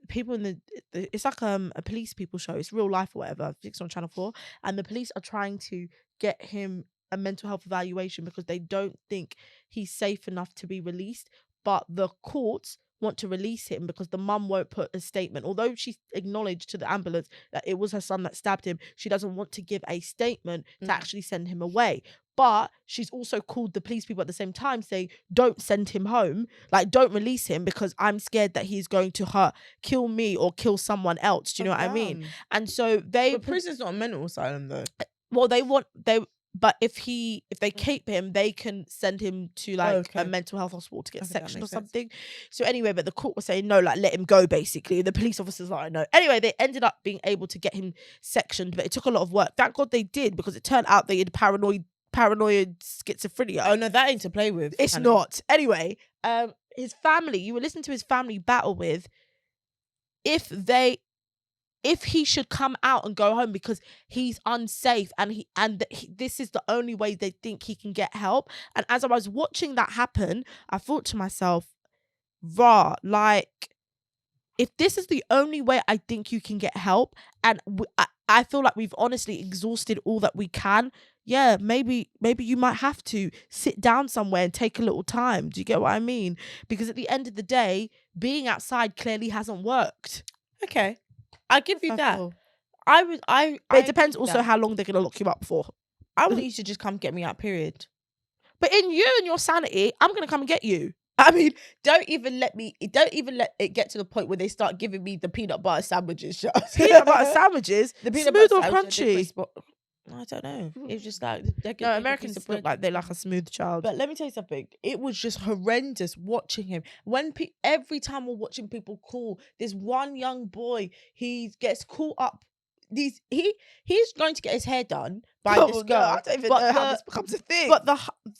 people in it's like a police people show. It's real life or whatever. It's on Channel 4, and the police are trying to get him a mental health evaluation because they don't think he's safe enough to be released. But the courts want to release him because the mum won't put a statement. Although she acknowledged to the ambulance that it was her son that stabbed him, she doesn't want to give a statement to actually send him away. But she's also called the police people at the same time saying, don't send him home. Like, don't release him because I'm scared that he's going to kill me or kill someone else. Do you know what I mean? And so But prison's not a mental asylum though. Well, but if they keep him, they can send him to like a mental health hospital to get sectioned or something. So anyway, but the court was saying no, like let him go basically. The police officers like, no. Anyway, they ended up being able to get him sectioned, but it took a lot of work. Thank God they did, because it turned out they had paranoid schizophrenia. Oh no, that ain't to play with. It's not. Anyway, his family, you were listening to his family battle with if he should come out and go home because he's unsafe and this is the only way they think he can get help. And as I was watching that happen, I thought to myself, like, if this is the only way I think you can get help, and I feel like we've honestly exhausted all that we can, yeah, maybe you might have to sit down somewhere and take a little time. Do you get what I mean? Because at the end of the day, being outside clearly hasn't worked. Okay. I'll give you that. But it depends also how long they're going to lock you up for. I want you to just come get me out, period. But in you and your sanity, I'm going to come and get you. I mean, don't even let it get to the point where they start giving me the peanut butter sandwiches. Peanut butter sandwiches? The peanut smooth butter or crunchy? I don't know. It's just like... No, Americans look like they're like a smooth child. But let me tell you something. It was just horrendous watching him. Every time we're watching people call, this one young boy, he gets caught up he's going to get his hair done by Oh, this no, girl. I don't even but know how the- this becomes a thing. But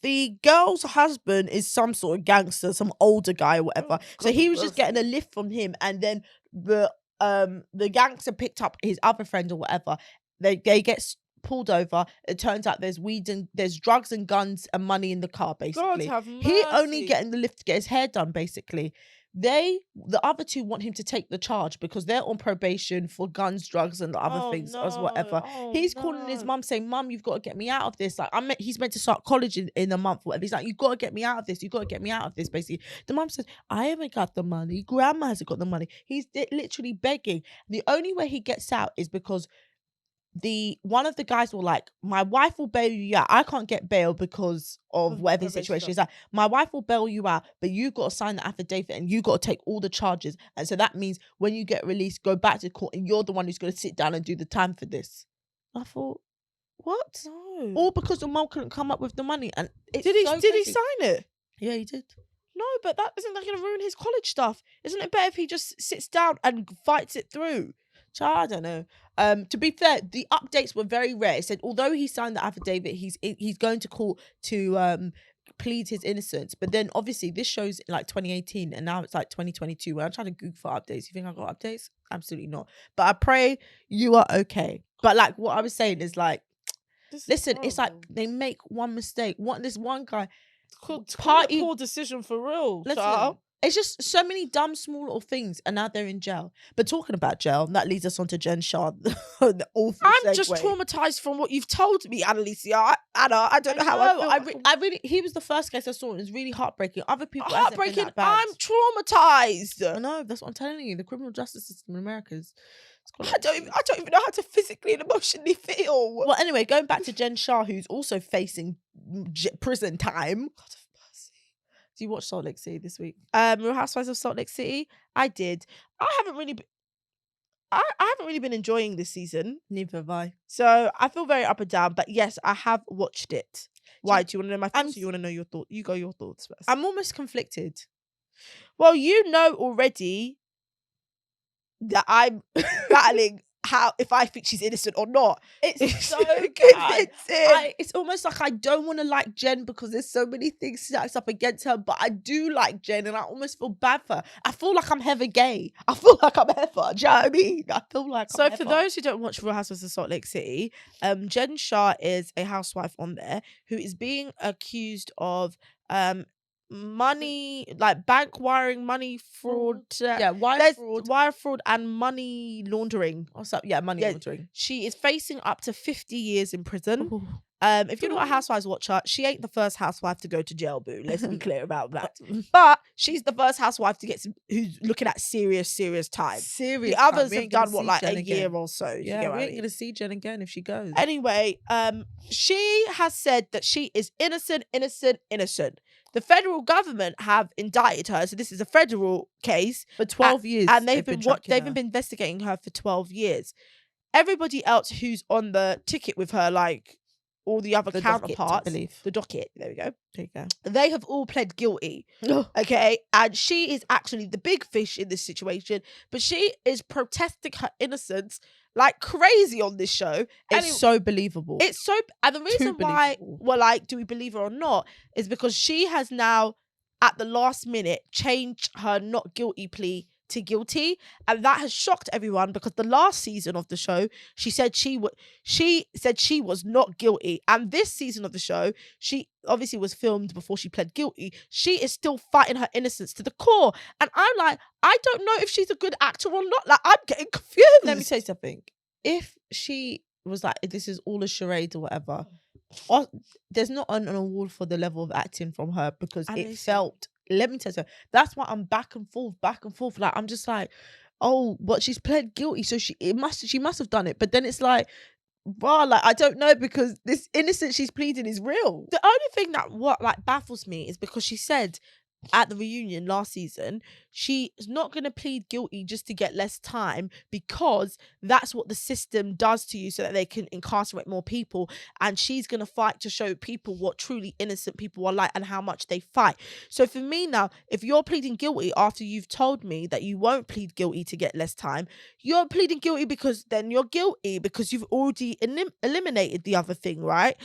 the girl's husband is some sort of gangster, some older guy or whatever. So God he have was just getting a lift from him, and then the gangster picked up his other friend or whatever. They get pulled over. It turns out there's drugs and guns and money in the car. Basically, have he only mercy. getting the lift to get his hair done. Basically, the other two want him to take the charge because they're on probation for guns, drugs, and the other things as whatever. He's calling his mum saying, "Mum, you've got to get me out of this. Like, he's meant to start college in a month, whatever. He's like, you've got to get me out of this. You've got to get me out of this." Basically, the mum says, "I haven't got the money. Grandma hasn't got the money." He's literally begging. The only way he gets out is because one of the guys will like, "My wife will bail you out. I can't get bail because of whatever the situation is. Like, my wife will bail you out, but you got to sign the affidavit and you got to take all the charges. And so that means when you get released, go back to court and you're the one who's going to sit down and do the time for this." I thought, what? No. All because the mom couldn't come up with the money. And Did he sign it? Yeah, he did. No, but that isn't going to ruin his college stuff. Isn't it better if he just sits down and fights it through? Child, I don't know. To be fair, the updates were very rare. It said although he signed the affidavit, he's going to court to plead his innocence. But then obviously this show's like 2018 and now it's like 2022. When I'm trying to Google for updates, you think I got updates? Absolutely not. But I pray you are okay. But like what I was saying is like, listen, it's like they make one mistake. This one guy party poor decision for real. Listen, it's just so many dumb, small little things, and now they're in jail. But talking about jail, that leads us on to Jen Shah. I'm just traumatized from what you've told me, Annalisa. Anna, I don't know how I feel. I really, he was the first case I saw. It was really heartbreaking. Other people, heartbreaking. I'm traumatized. I know. That's what I'm telling you. The criminal justice system in America is. I don't even know how to physically and emotionally feel. Well, anyway, going back to Jen Shah, who's also facing prison time. God of mercy. Do you watch Salt Lake City this week? Real Housewives of Salt Lake City. I did. I haven't really been enjoying this season. Neither have I. So I feel very up and down. But yes, I have watched it. Why? Do you want to know my thoughts? Or you want to know your thoughts? You go your thoughts first. I'm almost conflicted. Well, you know already that I'm battling if I think she's innocent or not. It's so convincing. It's almost like I don't want to like Jen because there's so many things stacked up against her, but I do like Jen and I almost feel bad for her. I feel like I'm Heather Gay. I feel like I'm Heather. Do you know what I mean? I feel like so for those who don't watch Real Housewives of Salt Lake City, Jen Shah is a housewife on there who is being accused of money, like bank wiring, money fraud, wire fraud and money laundering. What's up? Yeah, money laundering. She is facing up to 50 years in prison. Ooh. If you're not a Housewives watcher, she ain't the first housewife to go to jail, boo. Let's be clear about that. But she's the first housewife to get who's looking at serious time. The others have done what, like a year or so. Yeah, we ain't gonna see Jen again if she goes. Anyway, she has said that she is innocent. The federal government have indicted her, so this is a federal case for 12 years, and they've been investigating her for 12 years. Everybody else who's on the ticket with her, like all the other counterparts, the docket, there we go. There you go. They have all pled guilty. Okay, and she is actually the big fish in this situation, but she is protesting her innocence like crazy on this show. It's so believable. And the reason why we're like, do we believe her or not, is because she has now, at the last minute, changed her not guilty plea to guilty, and that has shocked everyone because the last season of the show she said she was not guilty, and this season of the show, she obviously was filmed before she pled guilty. She is still fighting her innocence to the core, and I'm like, I don't know if she's a good actor or not. Like, I'm getting confused. Let me say something. If she was like, this is all a charade or whatever, there's not an award for the level of acting from her because it felt. Let me tell you, that's why I'm back and forth. Like, I'm just like, oh, but she's pled guilty, so she must have done it. But then it's like, well, like, I don't know, because this innocence she's pleading is real. The only thing that baffles me is because she said at the reunion last season, she is not going to plead guilty just to get less time, because that's what the system does to you so that they can incarcerate more people. And she's going to fight to show people what truly innocent people are like and how much they fight. So for me now, if you're pleading guilty after you've told me that you won't plead guilty to get less time, you're pleading guilty because then you're guilty because you've already eliminated the other thing, right?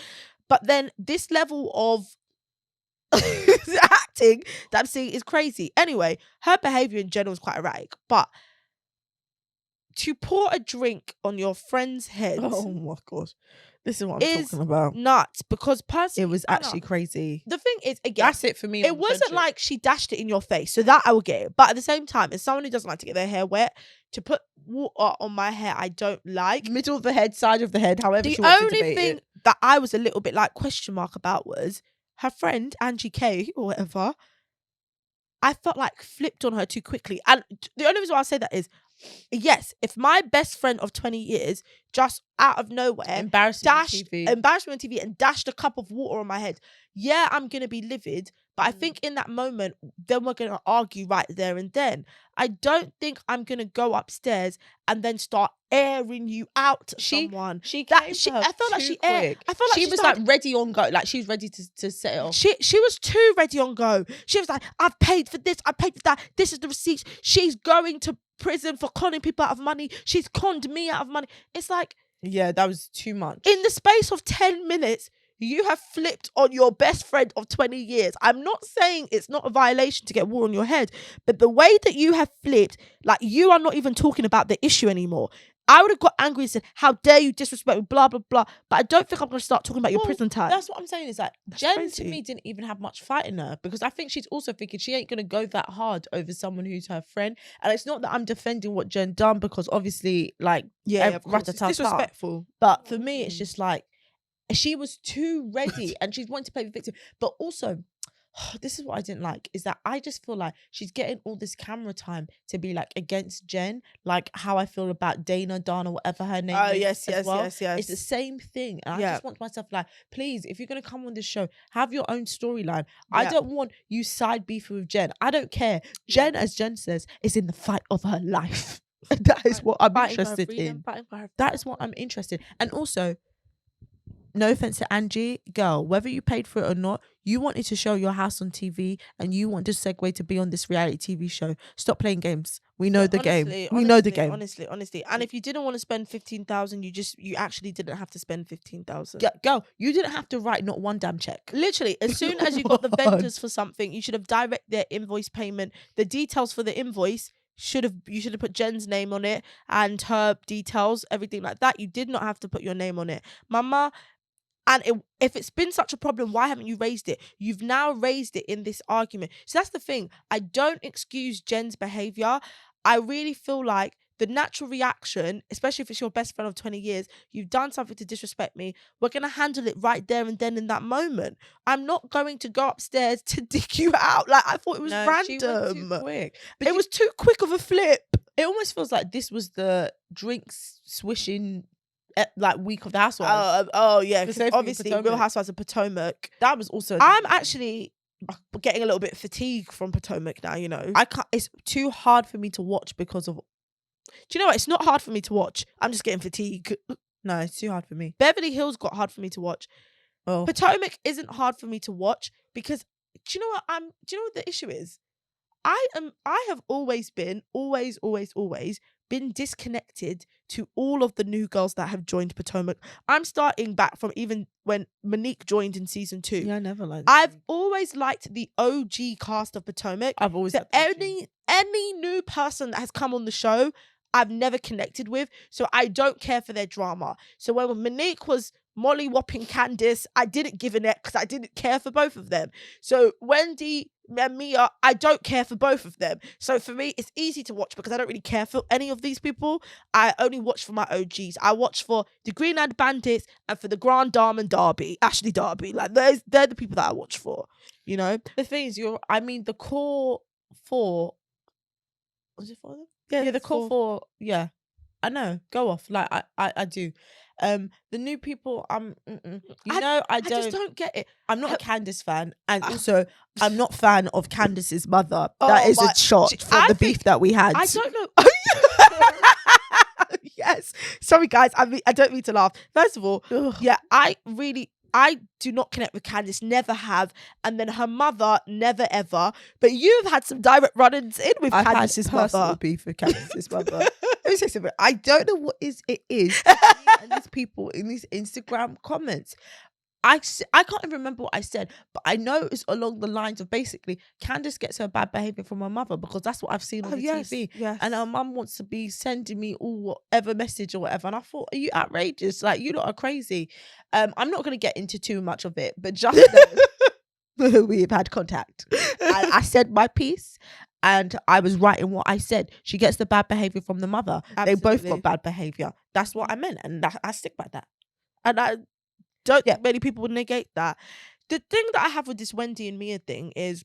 But then this level of acting that I'm seeing is crazy. Anyway, her behavior in general is quite erratic, but to pour a drink on your friend's head, oh my god, this is what I'm talking about. Nuts. Because personally, it was actually crazy. The thing is, again, that's it for me. It wasn't like she dashed it in your face, so that I will get it. But at the same time, as someone who doesn't like to get their hair wet, to put water on my hair, I don't like. Middle of the head, side of the head, however. The only thing that I was a little bit like question mark about was her friend Angie K or whatever. I felt like flipped on her too quickly. And the only reason why I say that is, yes, if my best friend of 20 years just out of nowhere embarrassed me on TV and dashed a cup of water on my head, yeah, I'm going to be livid. But I think in that moment, then we're going to argue right there and then. I don't think I'm going to go upstairs and then start airing you out to someone. I felt like she was like ready on go. Like she was ready to set it off. She was too ready on go. She was like, I've paid for this, I paid for that. This is the receipts. She's going to prison for conning people out of money. She's conned me out of money. It's like, yeah, that was too much. In the space of 10 minutes, you have flipped on your best friend of 20 years. I'm not saying it's not a violation to get water on your head, but the way that you have flipped, like you are not even talking about the issue anymore. I would have got angry and said, how dare you disrespect me, blah, blah, blah. But I don't think I'm going to start talking about your prison time. That's what I'm saying is that Jen to me didn't even have much fight in her, because I think she's also thinking she ain't going to go that hard over someone who's her friend. And it's not that I'm defending what Jen done, because obviously, like, of course, it's disrespectful. But for me, it's just like, she was too ready and she's wanting to play the victim. But also, this is what I didn't like, is that I just feel like she's getting all this camera time to be like against Jen, like how I feel about Dana, whatever her name is. Yes. It's the same thing. And I just want myself like, please, if you're going to come on this show, have your own storyline. I don't want you side beefing with Jen. I don't care. Jen, as Jen says, is in the fight of her life. That is what I'm interested in. That is what I'm interested in. And also, no offense to Angie, girl, whether you paid for it or not, you wanted to show your house on TV and you want to segue to be on this reality TV show. Stop playing games. We know the game. We know the game. Honestly. And if you didn't want to spend 15,000, you actually didn't have to spend 15,000. Girl, you didn't have to write not one damn check. Literally, as soon as you got the vendors for something, you should have direct their invoice payment. The details for the invoice you should have put Jen's name on it and her details, everything like that. You did not have to put your name on it, Mama. And if it's been such a problem, why haven't you raised it? You've now raised it in this argument. So that's the thing. I don't excuse Jen's behavior. I really feel like the natural reaction, especially if it's your best friend of 20 years, you've done something to disrespect me, we're going to handle it right there and then in that moment. I'm not going to go upstairs to dig you out. Like, I thought it was random. She went too quick. But it was too quick of a flip. It almost feels like this was the drinks swishing like week of the Housewives. Yeah, because obviously Real Housewives of Potomac. That was also. I'm actually getting a little bit fatigued from Potomac now. You know, I can't. It's too hard for me to watch because of. Do you know what? It's not hard for me to watch. I'm just getting fatigued. No, it's too hard for me. Beverly Hills got hard for me to watch. Oh. Potomac isn't hard for me to watch because do you know what? Do you know what the issue is? I have always been disconnected to all of the new girls that have joined Potomac. I'm starting back from even when Monique joined in season 2. Yeah, I never liked that. I've always liked the OG cast of Potomac. I've always any new person that has come on the show, I've never connected with. So I don't care for their drama. So when Monique was Molly whopping Candice, I didn't give a neck because I didn't care for both of them. So Wendy and Mia, I don't care for both of them. So for me, it's easy to watch because I don't really care for any of these people. I only watch for my OGs. I watch for the Green Eyed Bandits and for the Grand Dame and Darby, Ashley Darby. Like they're the people that I watch for. You know, the thing is, the core 4. Was it 4 of them? Yeah, the core 4. Yeah, I know. Go off. Like I do. The new people, you I- know, I just don't get it. I'm not a Candace fan, and also I'm not fan of Candace's mother. That is a shot for I the think- beef that we had. I don't know. Yes. Sorry, guys. I don't mean to laugh. First of all, yeah, I do not connect with Candace. Never have. And then her mother, never ever. But you've had some direct run-ins in with Candace's had personal mother. beef with Candace's mother. Let me say something. I don't know what it is. And these people in these Instagram comments. I can't even remember what I said, but I know it's along the lines of basically Candace gets her bad behavior from her mother, because that's what I've seen on the TV. Yes. And her mum wants to be sending me all whatever message or whatever. And I thought, are you outrageous? Like, you lot are crazy. I'm not going to get into too much of it, but just know we've had contact. And I said my piece. And I was right in what I said. She gets the bad behavior from the mother. Absolutely. They both got bad behavior. That's what I meant. And I stick by that. And I don't think many people would negate that. The thing that I have with this Wendy and Mia thing is,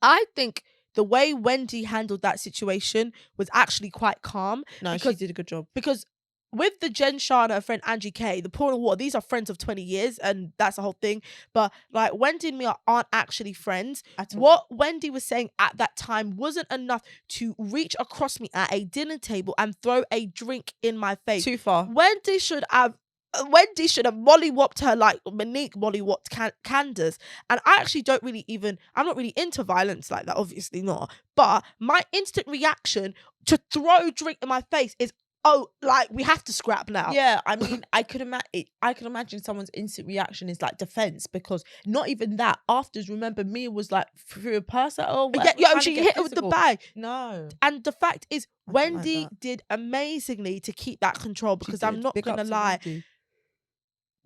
I think the way Wendy handled that situation was actually quite calm. No, she did a good job. Because with the Jen Shah and her friend Angie K, the point of what, these are friends of 20 years, and that's the whole thing. But like, Wendy and Mia aren't actually friends. What Wendy was saying at that time wasn't enough to reach across me at a dinner table and throw a drink in my face. Too far. Wendy should have mollywopped her like Monique mollywopped Candace. And I actually I'm not really into violence like that, obviously not. But my instant reaction to throw a drink in my face is, oh, like, we have to scrap now. Yeah, I mean, I could imagine someone's instant reaction is like defense, because not even that. Afterwards, remember, Mia was like through a purse. She hit her with the bag. No. And the fact is, Wendy did amazingly to keep that control, because I'm not gonna lie,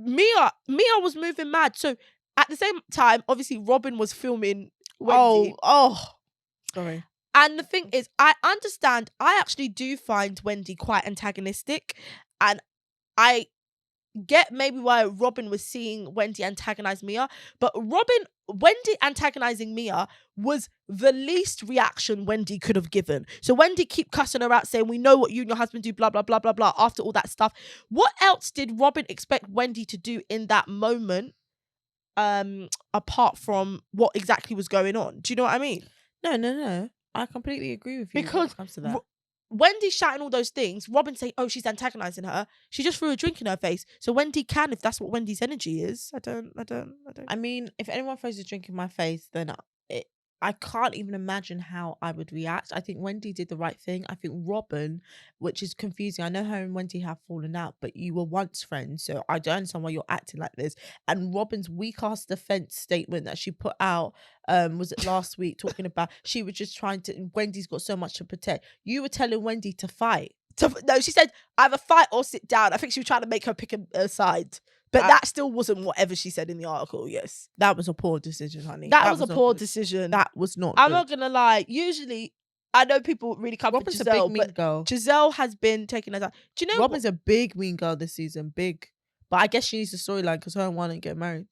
Mia was moving mad. So at the same time, obviously, Robin was filming Wendy. Sorry. And the thing is, I understand. I actually do find Wendy quite antagonistic, and I get maybe why Robin was seeing Wendy antagonize Mia, but Wendy antagonizing Mia was the least reaction Wendy could have given. So Wendy keep cussing her out, saying, we know what you and your husband do, blah, blah, blah, blah, blah, after all that stuff. What else did Robin expect Wendy to do in that moment, apart from what exactly was going on? Do you know what I mean? No. I completely agree with you because when it comes to that. Wendy shouting all those things, Robin saying, oh, she's antagonizing her. She just threw a drink in her face. So Wendy can, if that's what Wendy's energy is. I don't. I mean, if anyone throws a drink in my face, then I can't even imagine how I would react. I think Wendy did the right thing. I think Robin, which is confusing. I know her and Wendy have fallen out, but you were once friends, so I don't understand why you're acting like this. And Robin's weak-ass defense statement that she put out, was it last week, talking about she was just trying to, Wendy's got so much to protect. You were telling Wendy to fight. No, she said, either fight or sit down. I think she was trying to make her pick a side. But that still wasn't whatever she said in the article, yes. That was a poor decision, honey. That was a poor decision. That was not I'm not going to lie. Usually, I know people really come for Giselle, a big mean girl. Giselle has been taking her time. Do you know Robin's a big mean girl this season, big. But I guess she needs a storyline because her and Juan didn't get married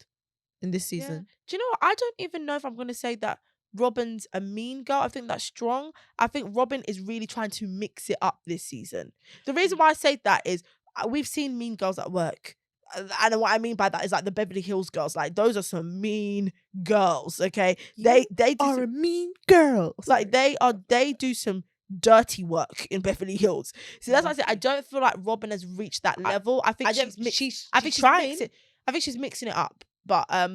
in this season. Yeah. Do you know what? I don't even know if I'm going to say that Robin's a mean girl. I think that's strong. I think Robin is really trying to mix it up this season. The reason why I say that is we've seen mean girls at work. And what I mean by that is like the Beverly Hills girls. Like, those are some mean girls, okay? They are a mean girls. Like, they do some dirty work in Beverly Hills. So that's why I say I don't feel like Robin has reached that level. I think she's mixing it up. But I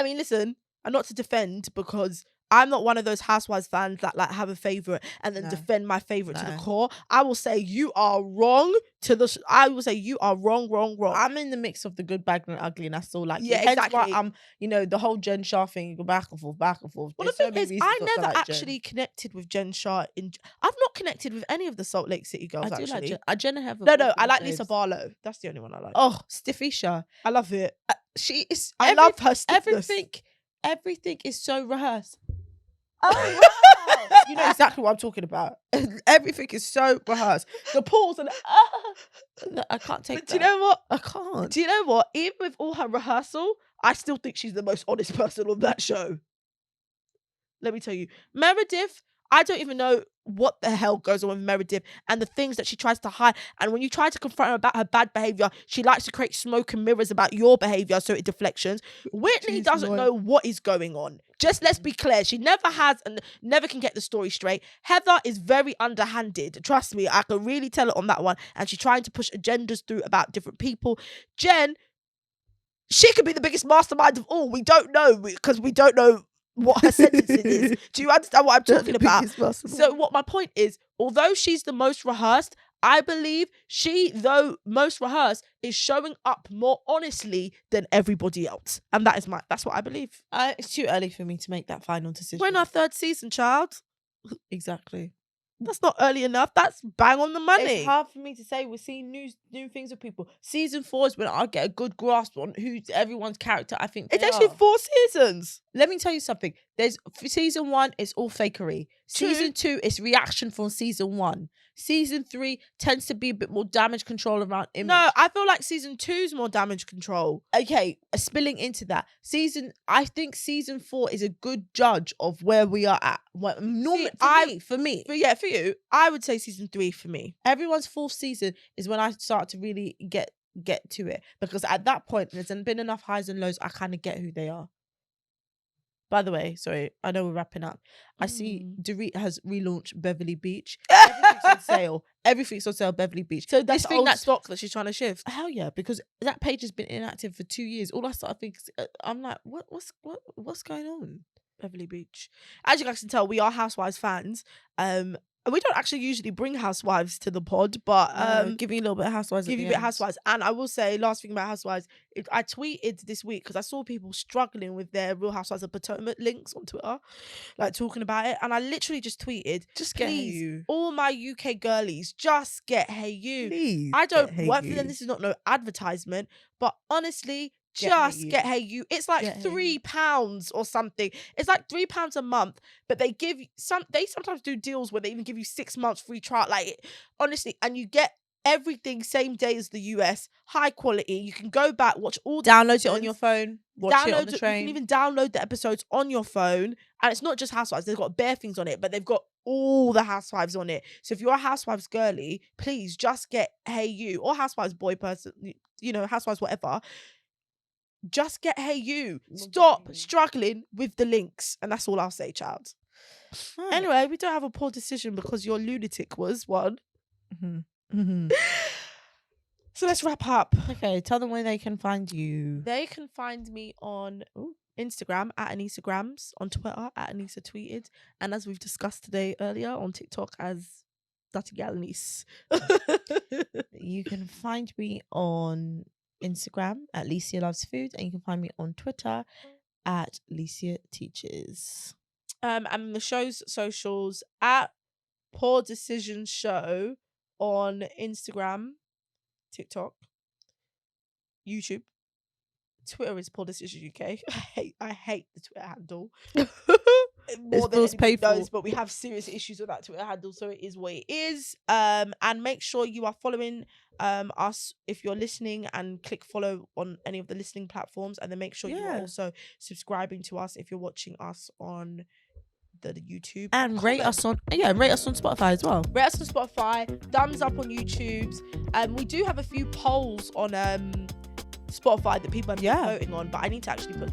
mean, listen, and not to defend, because I'm not one of those Housewives fans that like have a favorite and then defend my favorite to the core. I will say you are wrong I will say you are wrong. I'm in the mix of the good, bad, and ugly, and that's all. Like, yeah, exactly. Why I'm, the whole Jen Shah thing, you go back and forth. Well, the thing is, I never actually connected with Jen Shah. I've not connected with any of the Salt Lake City girls. I do actually. like Jenna Heather. No, I like Lisa Barlow. That's the only one I like. Oh, Stiffisha. I love it. She is. I love her stiffness. Everything is so rehearsed. Oh, wow. You know exactly what I'm talking about. Everything is so rehearsed. The pause and no, I can't take that. Do you know what? I can't. Do you know what? Even with all her rehearsal, I still think she's the most honest person on that show. Let me tell you. Meredith, I don't even know what the hell goes on with Meredith and the things that she tries to hide. And when you try to confront her about her bad behavior, she likes to create smoke and mirrors about your behavior, so it deflections. Whitney doesn't know what is going on. Just let's be clear. She never has and never can get the story straight. Heather is very underhanded. Trust me, I can really tell it on that one. And she's trying to push agendas through about different people. Jen, she could be the biggest mastermind of all. We don't know because we don't know what her sentencing is. Do you understand what I'm talking about? So what my point is, although she's the most rehearsed, I believe she, though most rehearsed, is showing up more honestly than everybody else. And that's what I believe. It's too early for me to make that final decision. We're in our 3rd season, child. Exactly. That's not early enough. That's bang on the money. It's hard for me to say. We're seeing new things with people. Season 4 is when I get a good grasp on who's everyone's character. I think it's actually 4 seasons. Let me tell you something. There's season 1, it's all fakery. Season 2, it's reaction from season 1. Season 3 tends to be a bit more damage control around image. No, I feel like season 2's more damage control. Okay, spilling into that. I think season 4 is a good judge of where we are at. For me. But yeah, for you, I would say season 3 for me. Everyone's 4th season is when I start to really get to it. Because at that point, there's been enough highs and lows, I kind of get who they are. By the way, sorry, I know we're wrapping up. I see Dorit has relaunched Beverly Beach. Everything's on sale. Everything's on sale, Beverly Beach. So that's old stock that she's trying to shift. Hell yeah, because that page has been inactive for 2 years. All I start thinking, I'm like, what's going on? Beverly Beach. As you guys can tell, we are Housewives fans. And we don't actually usually bring Housewives to the pod, but give you a little bit of Housewives. Give you a bit of Housewives. And I will say, last thing about Housewives, I tweeted this week because I saw people struggling with their Real Housewives of Potomac links on Twitter, like talking about it. And I literally just tweeted, just get please, Hey You. All my UK girlies, just get Hey You. Please, I don't work for them. This is not no advertisement, but honestly, just get Hey You. It's like £3 or something. It's like £3 a month, but they give they sometimes do deals where they even give you 6 months free trial. Like, honestly, and you get everything same day as the US, high quality. You can go back, watch all the download it on your phone, watch it on the train. You can even download the episodes on your phone. And it's not just Housewives, they've got bare things on it, but they've got all the Housewives on it. So if you're a Housewives girly, please just get Hey You, or Housewives boy person, Housewives whatever. Just get Hey You. Stop struggling with the links. And that's all I'll say, child. Right. Anyway, we don't have a poor decision because your lunatic was one. So let's wrap up. Okay, tell them where they can find you. They can find me on Instagram at AnissaGrams, on Twitter at Anissa Tweeted, and as we've discussed today earlier, on TikTok as Dirty Gal Anisse. You can find me on Instagram at Licia Loves Food, and you can find me on Twitter at Licia Teaches. And the show's socials at Poor Decision Show on Instagram, TikTok, YouTube. Twitter is Poor Decision UK. I hate the Twitter handle. More than anybody knows, but we have serious issues with that Twitter handle, so it is what it is. And make sure you are following us if you're listening, and click follow on any of the listening platforms, and then make sure you are also subscribing to us if you're watching us on the YouTube, and rate us on Spotify as well. Rate us on Spotify, thumbs up on YouTube's. We do have a few polls on Spotify that people have been voting on, but I need to actually vote.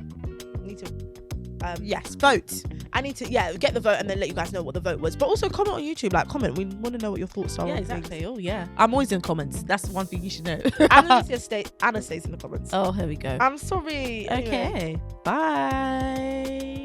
I need to get the vote and then let you guys know what the vote was. But also comment on YouTube, comment. We want to know what your thoughts are. Yeah, exactly. Oh yeah, I'm always in comments. That's one thing you should know. Anna stays in the comments. Oh, here we go. I'm sorry. Okay, anyway. Bye.